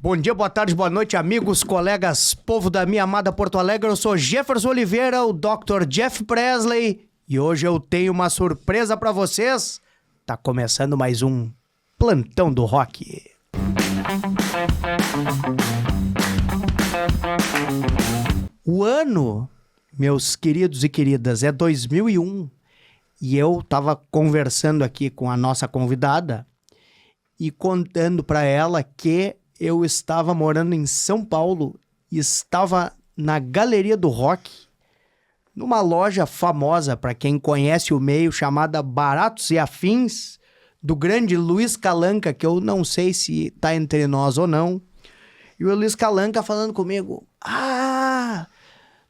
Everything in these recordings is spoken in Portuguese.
Bom dia, boa tarde, boa noite, amigos, colegas, povo da minha amada Porto Alegre. Eu sou Jefferson Oliveira, o Dr. Jeff Presley, e hoje eu tenho uma surpresa pra vocês. Tá começando mais um Plantão do Rock. O ano, meus queridos e queridas, é 2001, e eu tava conversando aqui com a nossa convidada e contando pra ela que eu estava morando em São Paulo e estava na Galeria do Rock, numa loja famosa, para quem conhece o meio, chamada Baratos e Afins, do grande Luiz Calanca, que eu não sei se tá entre nós ou não. E o Luiz Calanca falando comigo,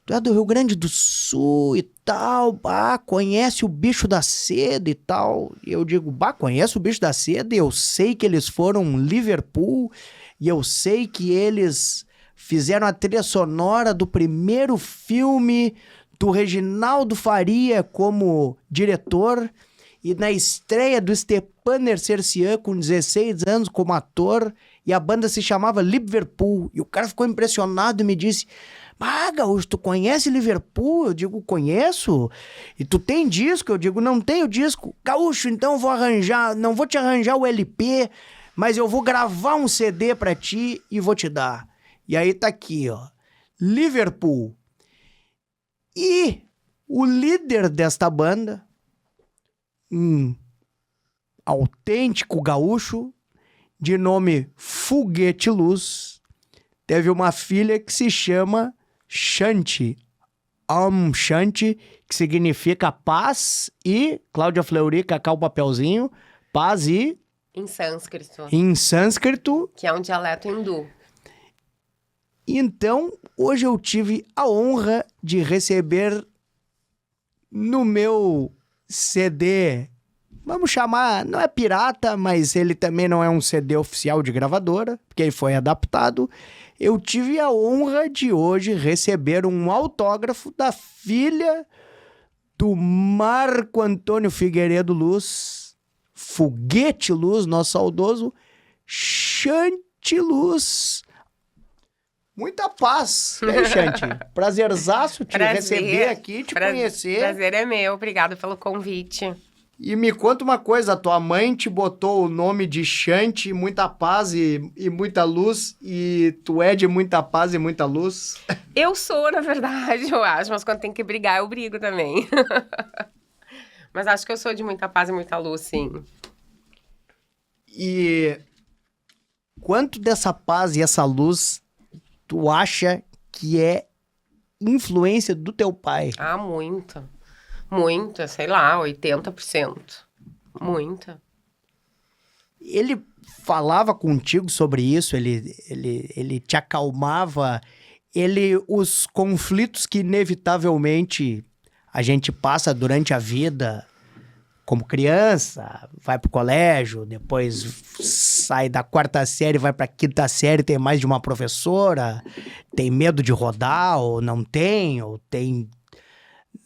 tu é do Rio Grande do Sul e tal, conhece o Bicho da Seda e tal. E eu digo, conheço o Bicho da Seda, e eu sei que eles foram Liverpool, e eu sei que eles fizeram a trilha sonora do primeiro filme do Reginaldo Faria como diretor, e na estreia do Stepan Ercercian com 16 anos como ator, e a banda se chamava Liverpool. E o cara ficou impressionado e me disse, Gaúcho, tu conhece Liverpool? Eu digo, conheço. E tu tem disco? Eu digo, não tenho disco. Gaúcho, então eu vou arranjar, não vou te arranjar o LP, mas eu vou gravar um CD pra ti e vou te dar. E aí tá aqui, ó, Liverpool. E o líder desta banda, um autêntico gaúcho, de nome Foguete Luz, teve uma filha que se chama Shanti. Shanti, que significa paz, e Cláudia Fleury, cacau o papelzinho, paz e... Em sânscrito. Que é um dialeto hindu. Então, hoje eu tive a honra de receber no meu CD, vamos chamar, não é pirata, mas ele também não é um CD oficial de gravadora, porque ele foi adaptado. Eu tive a honra de hoje receber um autógrafo da filha do Marco Antônio Figueiredo Luz, Foguete Luz, nosso saudoso Shanti Luz. Muita paz, né, Shanti? Prazerzaço te receber aqui, te conhecer. Prazer é meu, obrigado pelo convite. E me conta uma coisa, tua mãe te botou o nome de Shanti, muita paz e muita luz, e tu é de muita paz e muita luz? Eu sou, na verdade, eu acho, mas quando tem que brigar, eu brigo também. Mas acho que eu sou de muita paz e muita luz, sim. E quanto dessa paz e essa luz tu acha que é influência do teu pai? Muita. Muita, sei lá, 80%. Muita. Ele falava contigo sobre isso? Ele te acalmava? Os conflitos que inevitavelmente a gente passa durante a vida como criança, vai pro colégio, depois sai da 4ª série, vai pra 5ª série, tem mais de uma professora, tem medo de rodar, ou não tem, ou tem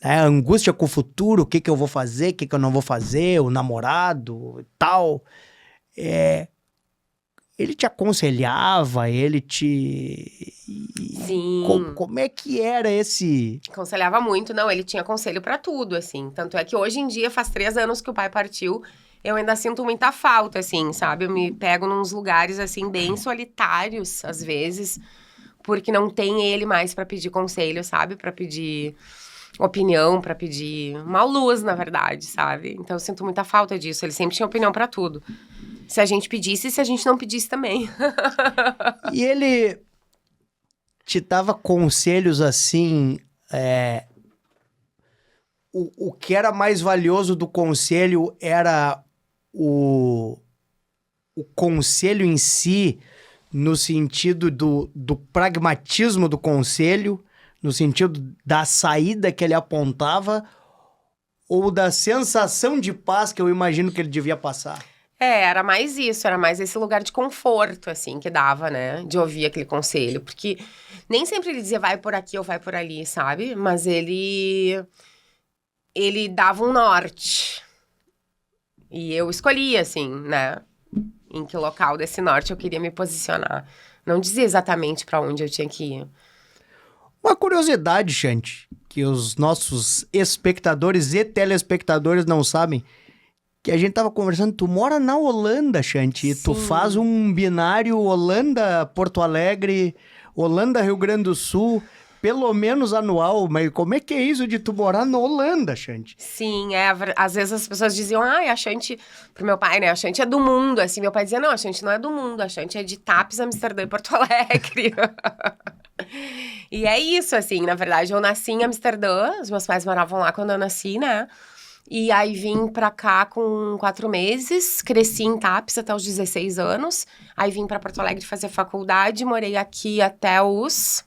angústia com o futuro, o que eu vou fazer, o que eu não vou fazer, o namorado e tal. Ele te aconselhava, ele te... Sim. Como é que era esse... Aconselhava muito, não, ele tinha conselho pra tudo, assim. Tanto é que hoje em dia, faz 3 anos que o pai partiu, eu ainda sinto muita falta, assim, sabe? Eu me pego nos lugares, assim, bem solitários, às vezes, porque não tem ele mais pra pedir conselho, sabe? Pra pedir opinião, pra pedir uma luz, na verdade, sabe? Então eu sinto muita falta disso, ele sempre tinha opinião pra tudo. Se a gente pedisse, se a gente não pedisse também. E ele te dava conselhos assim, o que era mais valioso do conselho era o conselho em si, no sentido do pragmatismo do conselho, no sentido da saída que ele apontava, ou da sensação de paz que eu imagino que ele devia passar? Era mais isso, era mais esse lugar de conforto, assim, que dava, né? De ouvir aquele conselho. Porque nem sempre ele dizia vai por aqui ou vai por ali, sabe? Mas ele dava um norte. E eu escolhia, assim, né? Em que local desse norte eu queria me posicionar. Não dizia exatamente pra onde eu tinha que ir. Uma curiosidade, Shanti, que os nossos espectadores e telespectadores não sabem, que a gente tava conversando, tu mora na Holanda, Shanti, e tu Sim. faz um binário Holanda-Porto Alegre, Holanda-Rio Grande do Sul, pelo menos anual, mas como é que é isso de tu morar na Holanda, Shanti? Sim, às vezes as pessoas diziam, a Shanti, pro meu pai, né, a Shanti é do mundo, assim, meu pai dizia, não, a Shanti não é do mundo, a Shanti é de Tapes, Amsterdã e Porto Alegre. E é isso, assim, na verdade, eu nasci em Amsterdã, os meus pais moravam lá quando eu nasci, né, e aí vim pra cá com 4 meses, cresci em Tapes até os 16 anos, aí vim pra Porto Alegre fazer faculdade, morei aqui até os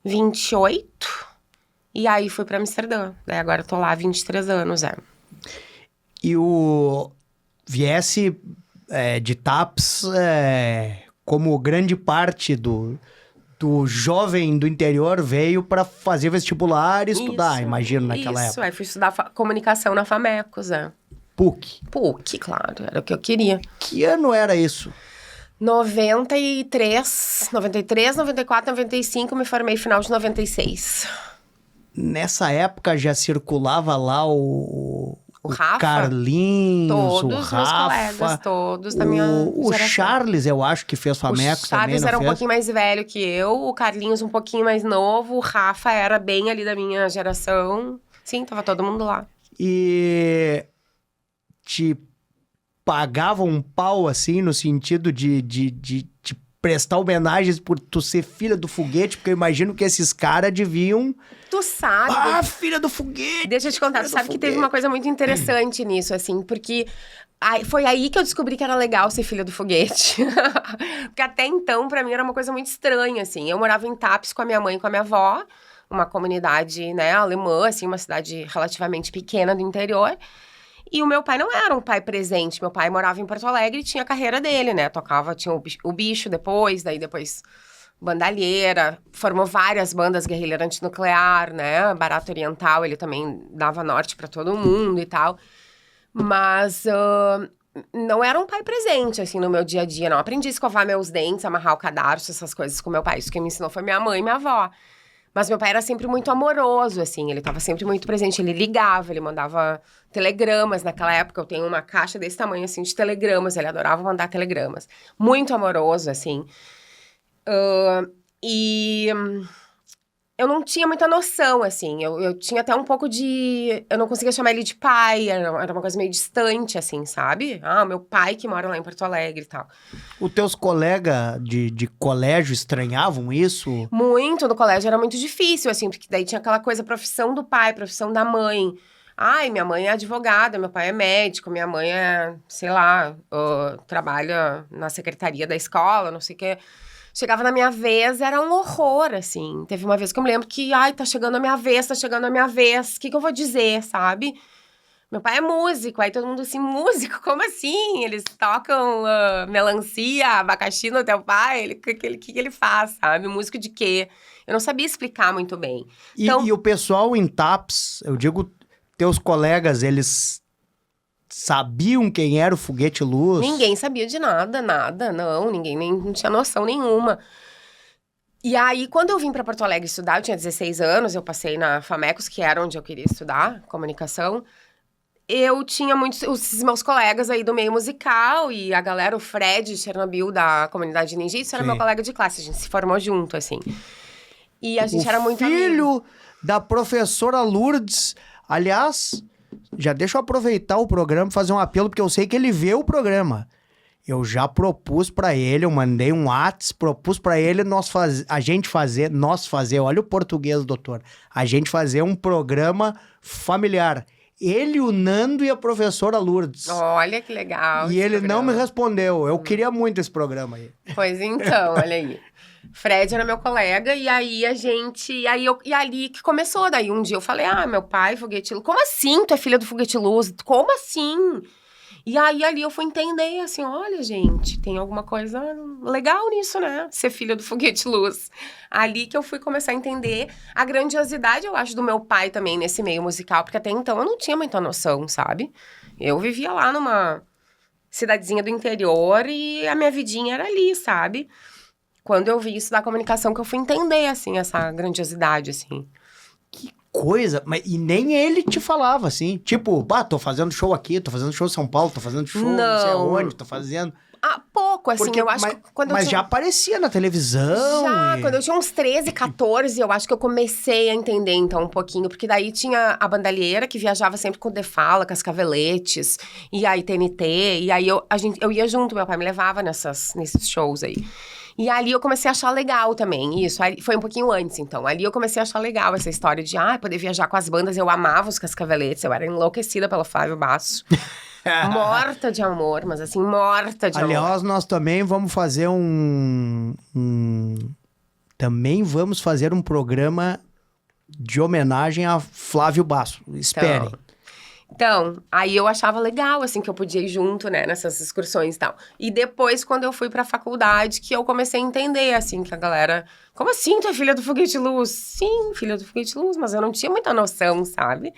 28, e aí fui pra Amsterdã. Daí agora eu tô lá há 23 anos, E o viesse de TAPS, como grande parte do jovem do interior, veio para fazer vestibular e estudar, Isso, imagino, naquela época. Aí fui estudar comunicação na FAMECOS, PUC. PUC, claro, era o que eu queria. Que ano era isso? 93, 94, 95, me formei final de 96. Nessa época já circulava lá o Rafa? Carlinhos, Todos o os meus Rafa, colegas, todos da minha o geração. Charles, eu acho que fez O FAMECOS também, Charles não era um fez? pouquinho mais velho que eu, o Carlinhos um pouquinho mais novo, o Rafa era bem ali da minha geração. Sim, tava todo mundo lá. E te pagavam um pau, assim, no sentido de prestar homenagens por tu ser filha do foguete, porque eu imagino que esses caras deviam... Tu sabe... filha do foguete! Deixa eu te contar, tu sabe que teve uma coisa muito interessante nisso, assim, porque foi aí que eu descobri que era legal ser filha do foguete. Porque até então, pra mim, era uma coisa muito estranha, assim. Eu morava em Tapes com a minha mãe e com a minha avó, uma comunidade, né, alemã, assim, uma cidade relativamente pequena do interior. E o meu pai não era um pai presente. Meu pai morava em Porto Alegre e tinha a carreira dele, né? Tinha o bicho depois, daí depois bandalheira, formou várias bandas guerrilheira antinuclear, né? Barato Oriental, ele também dava norte pra todo mundo e tal. Mas não era um pai presente, assim, no meu dia a dia, não. Aprendi a escovar meus dentes, amarrar o cadarço, essas coisas com meu pai. Isso que me ensinou foi minha mãe e minha avó. Mas meu pai era sempre muito amoroso, assim, ele tava sempre muito presente, ele ligava, ele mandava telegramas. Naquela época eu tenho uma caixa desse tamanho, assim, de telegramas, ele adorava mandar telegramas. Muito amoroso, assim. E eu não tinha muita noção, assim, eu tinha até um pouco de... Eu não conseguia chamar ele de pai, era uma coisa meio distante, assim, sabe? Ah, meu pai que mora lá em Porto Alegre e tal. Os teus colegas de colégio estranhavam isso? Muito, no colégio era muito difícil, assim, porque daí tinha aquela coisa, profissão do pai, profissão da mãe. Ai, minha mãe é advogada, meu pai é médico, minha mãe é, sei lá, trabalha na secretaria da escola, não sei o quê. Chegava na minha vez, era um horror, assim. Teve uma vez que eu me lembro que, tá chegando a minha vez, tá chegando a minha vez. O que eu vou dizer, sabe? Meu pai é músico, aí todo mundo assim, músico? Como assim? Eles tocam melancia, abacaxi no teu pai? O que ele faz, sabe? Músico de quê? Eu não sabia explicar muito bem. Então, E o pessoal em TAPS, eu digo, teus colegas, eles sabiam quem era o Foguete Luz? ninguém sabia de nada, não. Ninguém não tinha noção nenhuma. E aí, quando eu vim pra Porto Alegre estudar, eu tinha 16 anos, eu passei na FAMECOS, que era onde eu queria estudar, comunicação. Eu tinha muitos, os meus colegas aí do meio musical e a galera, o Fred de Chernobyl, da comunidade ninjitsu, era Sim. meu colega de classe, a gente se formou junto, assim. E a gente era muito amigo. filho da professora Lourdes, aliás, já deixa eu aproveitar o programa e fazer um apelo, porque eu sei que ele vê o programa. Eu já propus pra ele, eu mandei um WhatsApp, propus pra ele nós fazer, olha o português, doutor, a gente fazer um programa familiar. Ele, o Nando e a professora Lourdes. Olha que legal. E esse ele não me programa. respondeu. Eu queria muito esse programa aí. Pois então, olha aí. Fred era meu colega, e aí a gente... E ali que começou, daí um dia eu falei, meu pai, Foguete Luz. Como assim tu é filha do Foguete Luz? Como assim? E aí ali eu fui entender, assim, olha, gente, tem alguma coisa legal nisso, né? Ser filha do Foguete Luz. Ali que eu fui começar a entender a grandiosidade, eu acho, do meu pai também nesse meio musical, porque até então eu não tinha muita noção, sabe? Eu vivia lá numa cidadezinha do interior e a minha vidinha era ali, sabe? quando eu vi isso da comunicação que eu fui entender, assim, essa grandiosidade, assim. Que coisa, mas e nem ele te falava, assim, tipo, tô fazendo show aqui, tô fazendo show em São Paulo, tô fazendo show não sei aonde, tô fazendo... Pouco, assim, eu acho que quando mas eu tinha... já aparecia na televisão. Já, quando eu tinha uns 13, 14, eu acho que eu comecei a entender, então, um pouquinho. Porque daí tinha a bandalheira, que viajava sempre com o The Fala, com as Caveletes, e aí TNT, e aí eu ia junto, meu pai me levava nesses shows aí. E ali eu comecei a achar legal também, isso. Aí, foi um pouquinho antes, então. Ali eu comecei a achar legal essa história de, poder viajar com as bandas. Eu amava os Cascaveletes, eu era enlouquecida pelo Flávio Basso. Morta de amor, mas assim, morta de amor. Aliás, nós também vamos fazer também vamos fazer um programa de homenagem a Flávio Basso. Esperem. Então, aí eu achava legal, assim, que eu podia ir junto, né, nessas excursões e tal. E depois, quando eu fui pra faculdade, que eu comecei a entender, assim, que a galera... Como assim, tu é filha do Foguete Luz? Sim, filha do Foguete Luz, mas eu não tinha muita noção, sabe?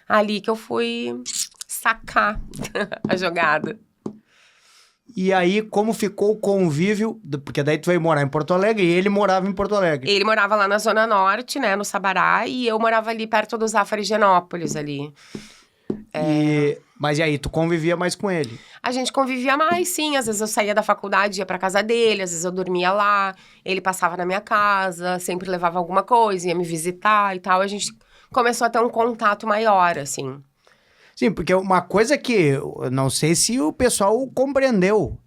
Ali que eu fui sacar a jogada. E aí, como ficou o convívio... Porque daí tu veio morar em Porto Alegre e ele morava em Porto Alegre. Ele morava lá na Zona Norte, né, no Sabará, e eu morava ali perto do Zafra Higienópolis, ali. Mas e aí, tu convivia mais com ele? A gente convivia mais, sim. Às vezes eu saía da faculdade, ia pra casa dele, às vezes eu dormia lá. Ele passava na minha casa, sempre levava alguma coisa, ia me visitar e tal. A gente começou a ter um contato maior, assim. Sim, porque uma coisa que eu não sei se o pessoal compreendeu.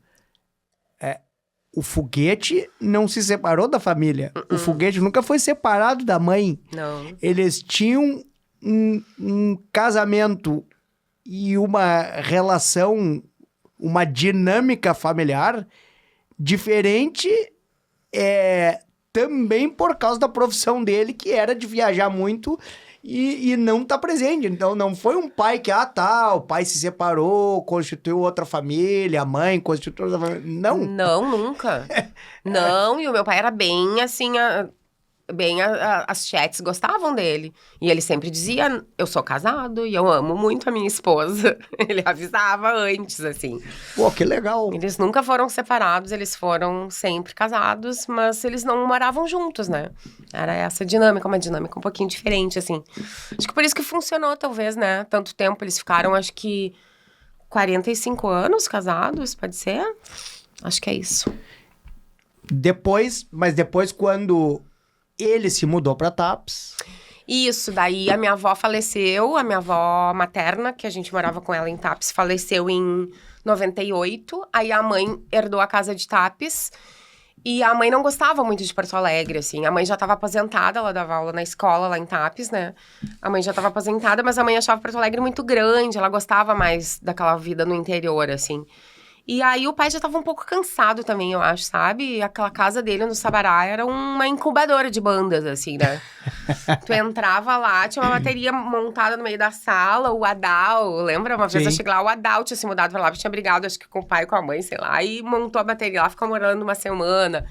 O Foguete não se separou da família. O Foguete nunca foi separado da mãe. Não. Eles tinham um casamento e uma relação, uma dinâmica familiar diferente, também por causa da profissão dele, que era de viajar muito e não tá presente. Então, não foi um pai que, o pai se separou, constituiu outra família, a mãe constituiu outra família. Não. Não, nunca. Não, e o meu pai era bem, assim... as chats gostavam dele. E ele sempre dizia, eu sou casado e eu amo muito a minha esposa. Ele avisava antes, assim. Pô, que legal. Eles nunca foram separados, eles foram sempre casados, mas eles não moravam juntos, né? Era essa dinâmica, uma dinâmica um pouquinho diferente, assim. Acho que por isso que funcionou, talvez, né? Tanto tempo, eles ficaram, acho que 45 anos casados, pode ser? Acho que é isso. Depois quando... ele se mudou pra TAPS. Isso, daí a minha avó faleceu, a minha avó materna, que a gente morava com ela em TAPS, faleceu em 98. Aí a mãe herdou a casa de TAPS. E a mãe não gostava muito de Porto Alegre, assim. A mãe já estava aposentada, ela dava aula na escola lá em TAPS, né? A mãe já estava aposentada, mas a mãe achava Porto Alegre muito grande. Ela gostava mais daquela vida no interior, assim. E aí o pai já tava um pouco cansado também, eu acho, sabe? Aquela casa dele no Sabará era uma incubadora de bandas, assim, né? Tu entrava lá, tinha uma bateria montada no meio da sala, o Adal, lembra? Uma vez eu cheguei lá, o Adal tinha se mudado pra lá, tinha brigado, acho que com o pai e com a mãe, sei lá, e montou a bateria lá, ficou morando uma semana.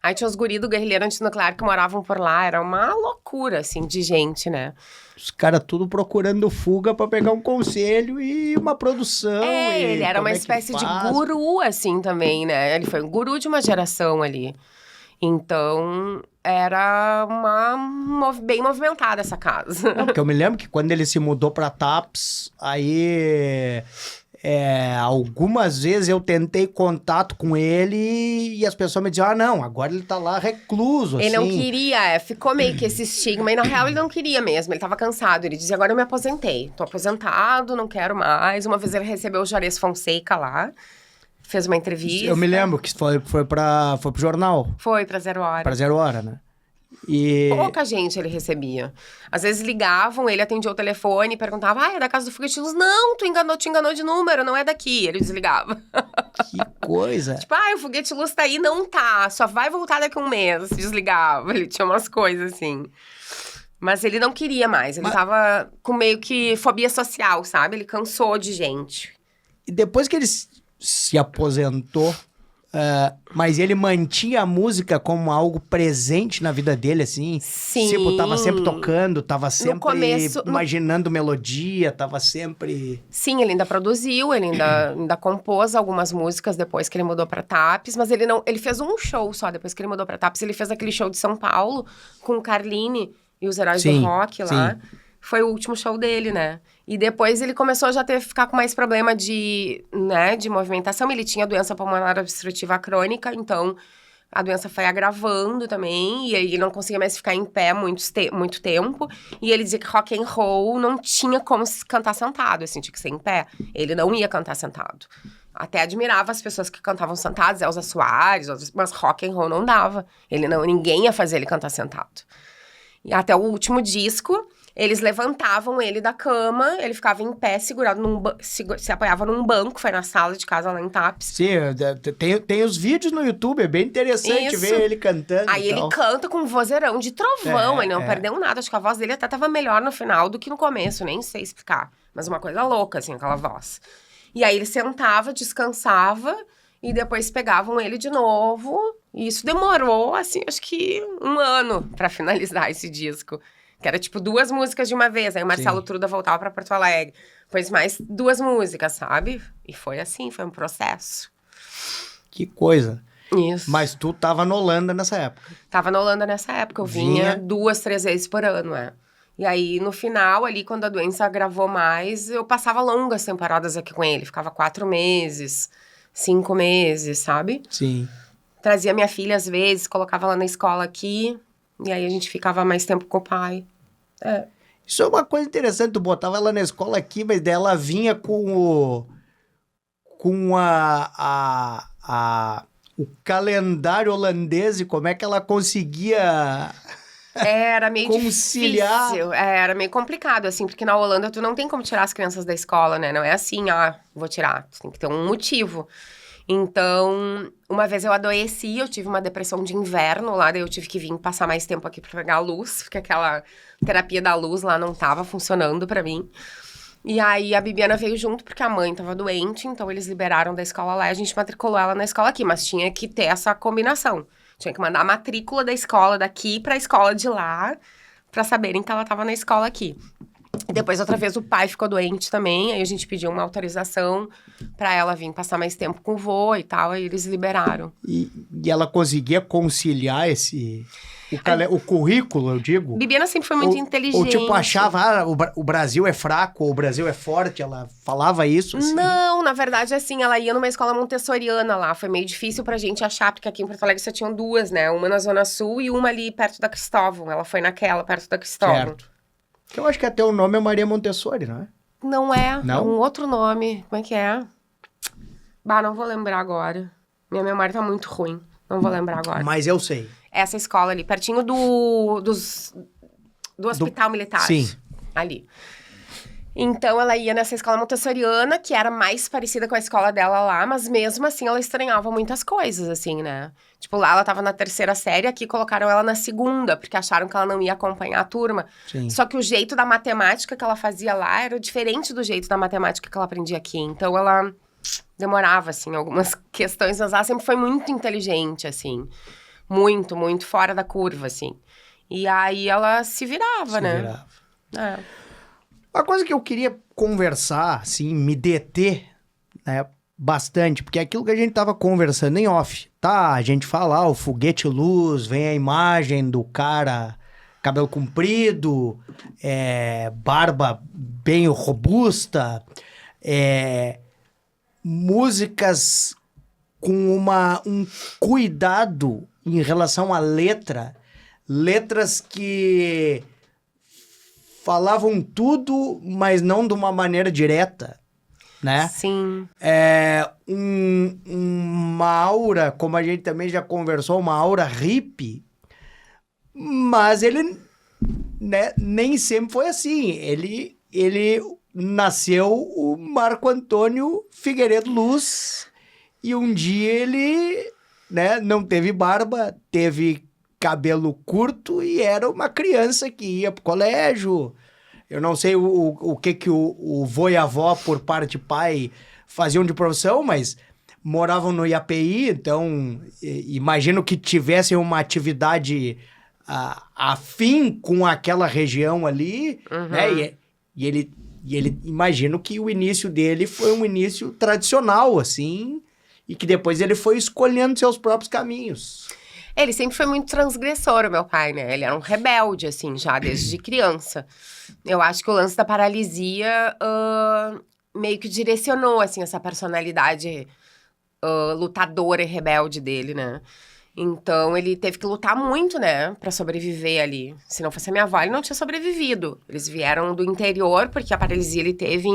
Aí tinha os guris do Guerrilheiro Antinuclear que moravam por lá, era uma loucura, assim, de gente, né? Os caras tudo procurando fuga pra pegar um conselho e uma produção. Ele era uma espécie de guru, assim, também, né? Ele foi um guru de uma geração ali. Então, era bem movimentada essa casa. Não, porque eu me lembro que quando ele se mudou pra TAPS, aí... algumas vezes eu tentei contato com ele e as pessoas me diziam, não, agora ele tá lá recluso, Ele assim. não queria, ficou meio que esse estigma, e na real ele não queria mesmo, ele tava cansado, ele dizia, agora eu me aposentei, tô aposentado, não quero mais. Uma vez ele recebeu o Juarez Fonseca lá, fez uma entrevista. Eu me lembro que foi pro jornal. Foi pra 0 Hora. Pra 0 Hora, né? E... pouca gente ele recebia. Às vezes ligavam, ele atendia o telefone e perguntava, é da casa do Foguete Luz? Não, te enganou de número, não é daqui. Ele desligava. Que coisa. Tipo, o Foguete Luz tá aí, não tá, só vai voltar daqui a um mês. Desligava, ele tinha umas coisas assim. Mas ele não queria mais, ele tava com meio que fobia social, sabe? Ele cansou de gente. E depois que ele se aposentou, Mas ele mantinha a música como algo presente na vida dele, assim? Sim. Tipo, tava sempre tocando, tava sempre começo- imaginando melodia, tava sempre... Sim, ele ainda produziu, ele ainda compôs algumas músicas depois que ele mudou pra Taps, mas ele fez um show só depois que ele mudou pra Taps. Ele fez aquele show de São Paulo com o Carline e os Heróis do Rock lá. Sim. Foi o último show dele, né? E depois ele começou já a ficar com mais problema de movimentação. Ele tinha doença pulmonar obstrutiva crônica, então a doença foi agravando também. E aí ele não conseguia mais ficar em pé muito tempo. E ele dizia que rock and roll não tinha como cantar sentado, assim, tinha que ser em pé. Ele não ia cantar sentado. Até admirava as pessoas que cantavam sentadas, Elza Soares, mas rock and roll não dava. Ninguém ia fazer ele cantar sentado. E até o último disco... Eles levantavam ele da cama, ele ficava em pé, segurado se apoiava num banco, foi na sala de casa lá em Taps. Sim, tem os vídeos no YouTube, é bem interessante Isso. ver ele cantando. Aí ele canta com um vozeirão de trovão, ele não perdeu nada. Acho que a voz dele até tava melhor no final do que no começo, nem sei explicar. Mas uma coisa louca, assim, aquela voz. E aí ele sentava, descansava, e depois pegavam ele de novo. E isso demorou, assim, acho que 1 ano pra finalizar esse disco. Que era, tipo, 2 músicas de uma vez. Aí o Marcelo Truda voltava pra Porto Alegre. Depois mais 2 músicas, sabe? E foi assim, foi um processo. Que coisa. Isso. Mas tu tava na Holanda nessa época. Tava na Holanda nessa época. Eu vinha 2, 3 vezes por ano, E aí, no final, ali, quando a doença agravou mais, eu passava longas temporadas aqui com ele. Ficava 4 meses, 5 meses, sabe? Sim. Trazia minha filha às vezes, colocava ela na escola aqui. E aí a gente ficava mais tempo com o pai. Isso é uma coisa interessante, tu botava ela na escola aqui, mas daí ela vinha com o calendário holandês e como é que ela conseguia Era meio conciliar. difícil. Era meio complicado, assim, porque na Holanda tu não tem como tirar as crianças da escola, né? Não é assim, vou tirar. Tu tem que ter um motivo. Então, uma vez eu adoeci, eu tive uma depressão de inverno lá, daí eu tive que vir passar mais tempo aqui pra pegar a luz, porque aquela terapia da luz lá não tava funcionando pra mim. E aí a Bibiana veio junto, porque a mãe tava doente, então eles liberaram da escola lá e a gente matriculou ela na escola aqui, mas tinha que ter essa combinação. Tinha que mandar a matrícula da escola daqui pra escola de lá, pra saberem que ela tava na escola aqui. E depois, outra vez, o pai ficou doente também, aí a gente pediu uma autorização pra ela vir passar mais tempo com o vô e tal, aí eles liberaram. E ela conseguia conciliar o currículo, eu digo? Bibiana sempre foi muito inteligente. Ou tipo, achava, o Brasil é fraco, ou o Brasil é forte, ela falava isso? Assim? Não, na verdade, assim, ela ia numa escola montessoriana lá, foi meio difícil pra gente achar, porque aqui em Porto Alegre só tinham 2, né? Uma na Zona Sul e uma ali perto da Cristóvão, ela foi naquela, perto da Cristóvão. Certo. Que eu acho que até o nome é Maria Montessori, não é? Não é, não? É um outro nome. Como é que é? Não vou lembrar agora. Minha memória tá muito ruim. Não vou lembrar agora. Mas eu sei. Essa escola ali, pertinho do Hospital Militar. Sim. Ali. Então, ela ia nessa escola montessoriana, que era mais parecida com a escola dela lá, mas mesmo assim, ela estranhava muitas coisas, assim, né? Tipo, lá ela tava na 3ª série, aqui colocaram ela na 2ª, porque acharam que ela não ia acompanhar a turma. Sim. Só que o jeito da matemática que ela fazia lá era diferente do jeito da matemática que ela aprendia aqui. Então, ela demorava, assim, algumas questões, mas ela sempre foi muito inteligente, assim. Muito, muito fora da curva, assim. E aí, ela se virava, né? Uma coisa que eu queria conversar, assim, me deter, né, bastante, porque é aquilo que a gente tava conversando em off, tá? A gente fala, o foguete luz, vem a imagem do cara, cabelo comprido, barba bem robusta, músicas com um cuidado em relação à letras que falavam tudo, mas não de uma maneira direta, né? Sim. Uma aura, como a gente também já conversou, uma aura hippie, mas ele, né, nem sempre foi assim. Ele nasceu o Marco Antônio Figueiredo Luz e um dia ele, né, não teve barba, teve cabelo curto e era uma criança que ia pro colégio. Eu não sei o que o vô e a avó, por parte de pai, faziam de profissão, mas moravam no IAPI, então imagino que tivessem uma atividade afim com aquela região ali, né? E ele imagino que o início dele foi um início tradicional, assim, e que depois ele foi escolhendo seus próprios caminhos. Ele sempre foi muito transgressor, o meu pai, né? Ele era um rebelde, assim, já desde criança. Eu acho que o lance da paralisia meio que direcionou, assim, essa personalidade lutadora e rebelde dele, né? Então, ele teve que lutar muito, né, pra sobreviver ali. Se não fosse a minha avó, ele não tinha sobrevivido. Eles vieram do interior, porque a paralisia ele teve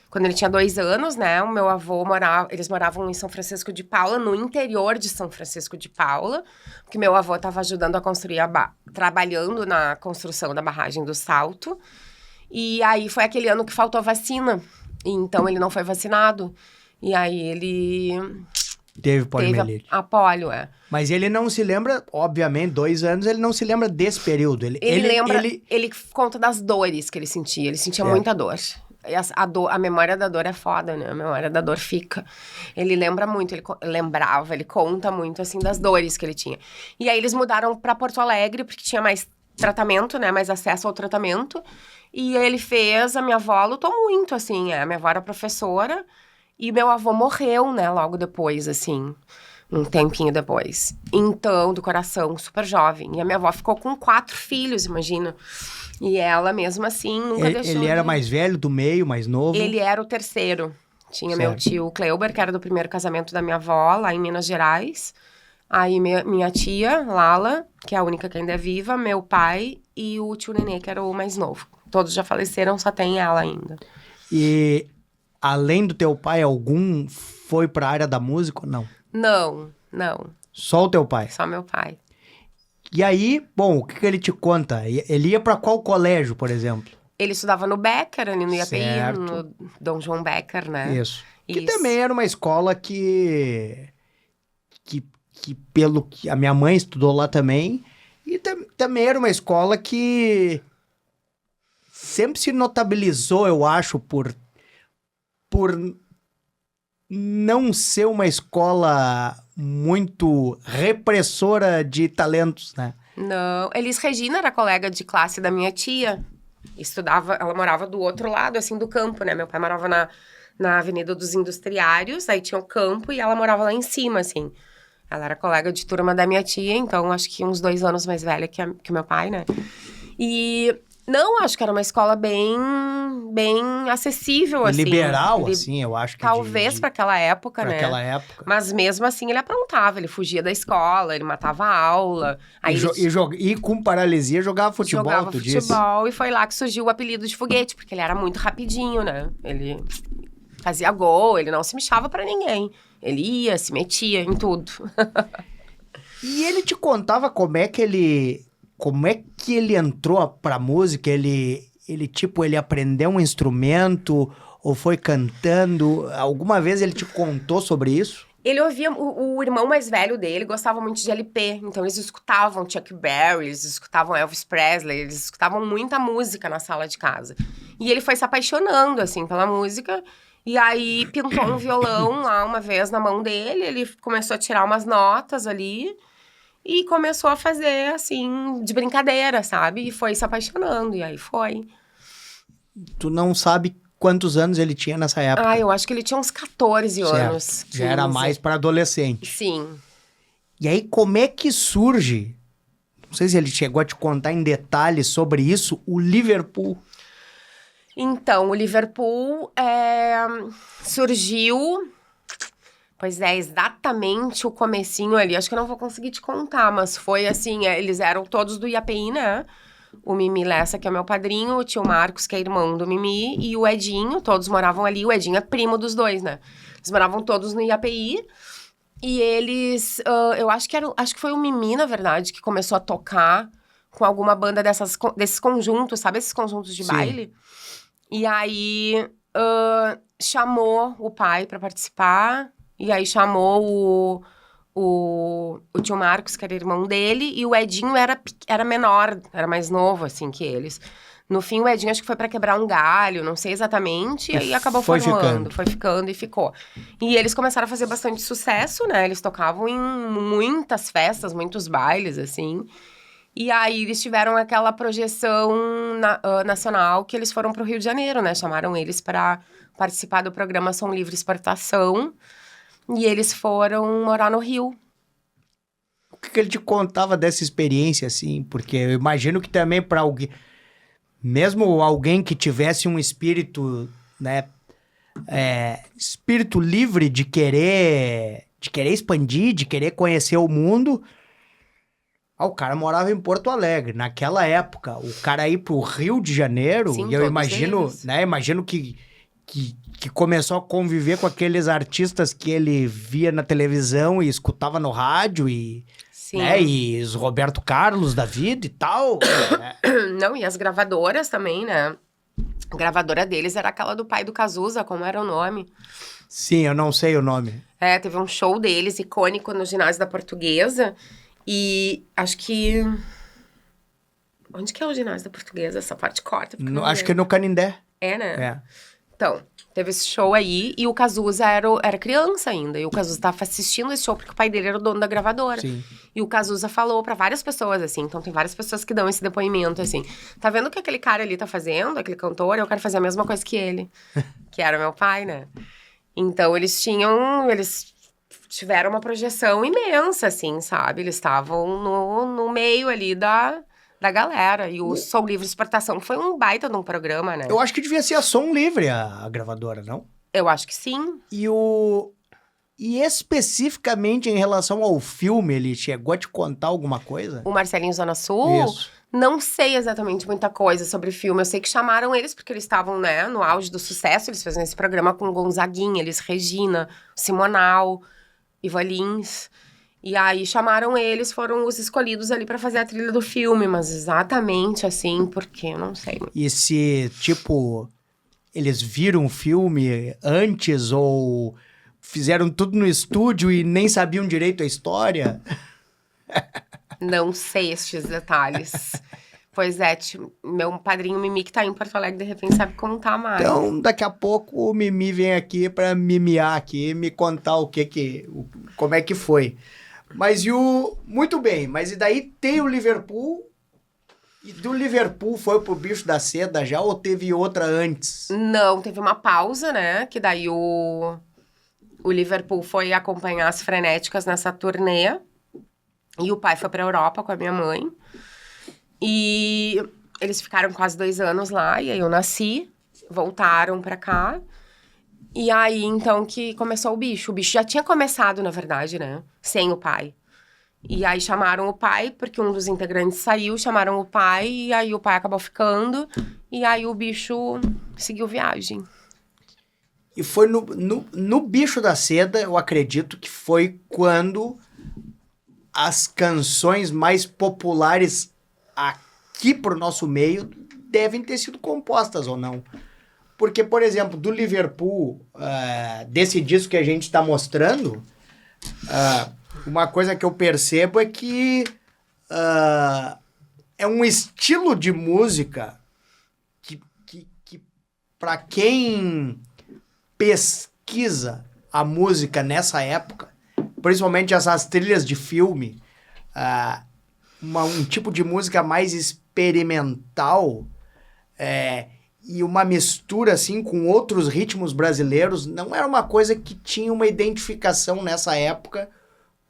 quando ele tinha 2 anos, né, o meu avô eles moravam em São Francisco de Paula, no interior de São Francisco de Paula, porque meu avô estava ajudando a construir, trabalhando na construção da barragem do Salto. E aí, foi aquele ano que faltou vacina. E então, ele não foi vacinado. E aí, ele... Teve poliomielite. A polio, Mas ele não se lembra, obviamente, 2 anos, ele não se lembra desse período. Ele conta das dores que ele sentia. Ele sentia muita dor. E a memória da dor é foda, né? A memória da dor fica. Ele lembra muito, ele conta muito, assim, das dores que ele tinha. E aí, eles mudaram pra Porto Alegre, porque tinha mais tratamento, né? Mais acesso ao tratamento. E ele fez, a minha avó lutou muito, assim. A minha avó era professora. E meu avô morreu, né, logo depois, assim, um tempinho depois. Então, do coração, super jovem. E a minha avó ficou com 4 filhos, imagina. E ela, mesmo assim, nunca deixou... Ele era mais velho, do meio, mais novo? Ele era o terceiro. Tinha meu tio Cleuber, que era do primeiro casamento da minha avó, lá em Minas Gerais. Aí, minha tia, Lala, que é a única que ainda é viva, meu pai e o tio Nenê, que era o mais novo. Todos já faleceram, só tem ela ainda. E... além do teu pai, algum foi pra área da música ou não? Não. Só o teu pai? Só meu pai. E aí, bom, o que ele te conta? Ele ia pra qual colégio, por exemplo? Ele estudava no Becker, ali no IAPI, no Dom João Becker, né? Isso. Que também era uma escola que pelo que a minha mãe estudou lá também, e também era uma escola que sempre se notabilizou, eu acho, por não ser uma escola muito repressora de talentos, né? Não, Elis Regina era colega de classe da minha tia. Ela morava do outro lado, assim, do campo, né? Meu pai morava na Avenida dos Industriários, aí tinha o campo e ela morava lá em cima, assim. Ela era colega de turma da minha tia, então acho que uns 2 anos mais velha que o meu pai, né? E... não, acho que era uma escola bem acessível, assim. Liberal, assim, eu acho que... talvez para aquela época, né? Para aquela época. Mas mesmo assim, ele aprontava. Ele fugia da escola, ele matava a aula. Aí e com paralisia, jogava futebol, jogava futebol. E foi lá que surgiu o apelido de foguete, porque ele era muito rapidinho, né? Ele fazia gol, ele não se mexava para ninguém. Ele ia, se metia em tudo. E ele te contava como é que ele entrou pra música? Ele aprendeu um instrumento ou foi cantando? Alguma vez ele te contou sobre isso? Ele ouvia, o irmão mais velho dele gostava muito de LP, então eles escutavam Chuck Berry, eles escutavam Elvis Presley, eles escutavam muita música na sala de casa. E ele foi se apaixonando, assim, pela música, e aí pintou um violão lá uma vez na mão dele, ele começou a tirar umas notas ali... e começou a fazer, assim, de brincadeira, sabe? E foi se apaixonando, e aí foi. Tu não sabe quantos anos ele tinha nessa época? Eu acho que ele tinha uns 14 anos. 15. Já era mais para adolescente. Sim. E aí, como é que surge, não sei se ele chegou a te contar em detalhes sobre isso, o Liverpool? Então, o Liverpool surgiu... pois é, exatamente o comecinho ali. Acho que eu não vou conseguir te contar, mas foi assim, eles eram todos do IAPI, né? O Mimi Lessa, que é meu padrinho, o tio Marcos, que é irmão do Mimi, e o Edinho, todos moravam ali. O Edinho é primo dos dois, né? Eles moravam todos no IAPI. E eles, eu acho que foi o Mimi, na verdade, que começou a tocar com alguma banda desses conjuntos, sabe? Esses conjuntos de baile. E aí, chamou o pai pra participar. E aí chamou o tio Marcos, que era irmão dele, e o Edinho era menor, era mais novo, assim, que eles. No fim, o Edinho acho que foi pra quebrar um galho, não sei exatamente, e aí acabou foi formando. Foi ficando e ficou. E eles começaram a fazer bastante sucesso, né? Eles tocavam em muitas festas, muitos bailes, assim. E aí eles tiveram aquela projeção nacional que eles foram pro Rio de Janeiro, né? Chamaram eles pra participar do programa Som Livre Exportação. E eles foram morar no Rio. O que ele te contava dessa experiência, assim? Porque eu imagino que também para alguém... Mesmo alguém que tivesse um espírito, né? Espírito livre de querer expandir, de querer conhecer o mundo... o cara morava em Porto Alegre. Naquela época, o cara ir pro Rio de Janeiro... Sim, e eu todos imagino, eles. né? Imagino que começou a conviver com aqueles artistas que ele via na televisão e escutava no rádio e... Sim. Né? E os Roberto Carlos da vida e tal. Né? Não, e as gravadoras também, né? A gravadora deles era aquela do pai do Cazuza, como era o nome? Sim, eu não sei o nome. Teve um show deles, icônico, no ginásio da Portuguesa. E acho que... Onde que é o ginásio da Portuguesa? Essa parte corta. Acho que é no Canindé. É, né? É. Então, teve esse show aí e o Cazuza era criança ainda. E o Cazuza tava assistindo esse show porque o pai dele era o dono da gravadora. Sim. E o Cazuza falou pra várias pessoas, assim. Então, tem várias pessoas que dão esse depoimento, assim. Tá vendo o que aquele cara ali tá fazendo, aquele cantor? Eu quero fazer a mesma coisa que ele. Que era meu pai, né? Então, eles tiveram uma projeção imensa, assim, sabe? Eles estavam no meio ali da galera. E o Som Livre Exportação foi um baita de um programa, né? Eu acho que devia ser a Som Livre, a gravadora, não? Eu acho que sim. E especificamente em relação ao filme, ele chegou a te contar alguma coisa? O Marcelinho Zona Sul? Isso. Não sei exatamente muita coisa sobre o filme. Eu sei que chamaram eles porque eles estavam, né, no auge do sucesso. Eles fizeram esse programa com Gonzaguinha, Elis Regina, Simonal, Ivan Lins. E aí chamaram eles, foram os escolhidos ali pra fazer a trilha do filme. Mas exatamente assim, porque eu não sei. E se, tipo, eles viram o filme antes ou fizeram tudo no estúdio e nem sabiam direito a história? Não sei estes detalhes. Pois é, meu padrinho Mimi, que tá em Porto Alegre, de repente sabe contar mais. Então, daqui a pouco o Mimi vem aqui pra mimiar aqui, me contar como é que foi. Mas muito bem, mas e daí tem o Liverpool, e do Liverpool foi pro Bicho da Seda já, ou teve outra antes? Não, teve uma pausa, né, que daí o Liverpool foi acompanhar as Frenéticas nessa turnê, e o pai foi pra Europa com a minha mãe, e eles ficaram quase 2 anos lá, e aí eu nasci, voltaram pra cá. E aí, então, que começou o bicho. O bicho já tinha começado, na verdade, né? Sem o pai. E aí chamaram o pai, porque um dos integrantes saiu, chamaram o pai, e aí o pai acabou ficando. E aí o bicho seguiu viagem. E foi no Bicho da Seda, eu acredito que foi quando as canções mais populares aqui pro nosso meio devem ter sido compostas ou não. Porque, por exemplo, do Liverpool, desse disco que a gente está mostrando, uma coisa que eu percebo é que é um estilo de música que para quem pesquisa a música nessa época, principalmente essas trilhas de filme, um tipo de música mais experimental, e uma mistura, assim, com outros ritmos brasileiros, não era uma coisa que tinha uma identificação nessa época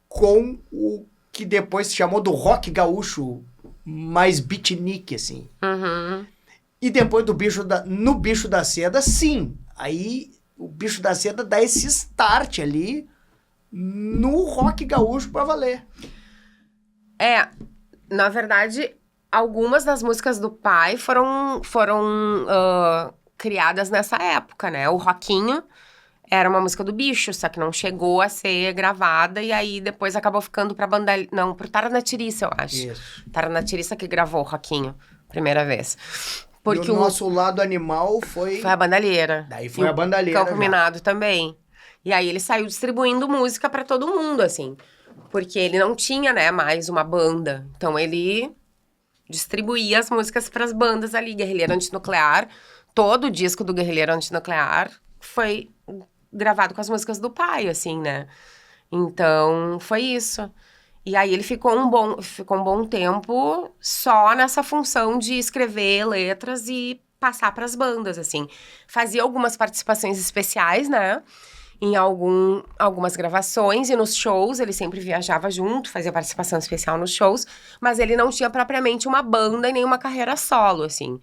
com o que depois se chamou do rock gaúcho mais beatnik, assim. Uhum. E depois no Bicho da Seda, sim. Aí o Bicho da Seda dá esse start ali no rock gaúcho pra valer. Na verdade... Algumas das músicas do pai foram criadas nessa época, né? O Roquinho era uma música do Bicho, só que não chegou a ser gravada. E aí, depois acabou ficando pra banda... Não, pro Tara Tiriça, eu acho. Isso. Tara Tiriça que gravou o Roquinho, primeira vez. Porque e o nosso lado animal foi... Foi a Bandalheira. Daí foi a Bandalheira Campo Minado também. E aí, ele saiu distribuindo música pra todo mundo, assim. Porque ele não tinha, né, mais uma banda. Então, ele distribuía as músicas pras bandas ali. Guerrilheiro Antinuclear, todo o disco do Guerrilheiro Antinuclear foi gravado com as músicas do pai, assim, né? Então, foi isso. E aí, ele ficou um bom tempo só nessa função de escrever letras e passar pras bandas, assim. Fazia algumas participações especiais, né? Em algumas gravações e nos shows, ele sempre viajava junto, fazia participação especial nos shows, mas ele não tinha propriamente uma banda e nem uma carreira solo, assim.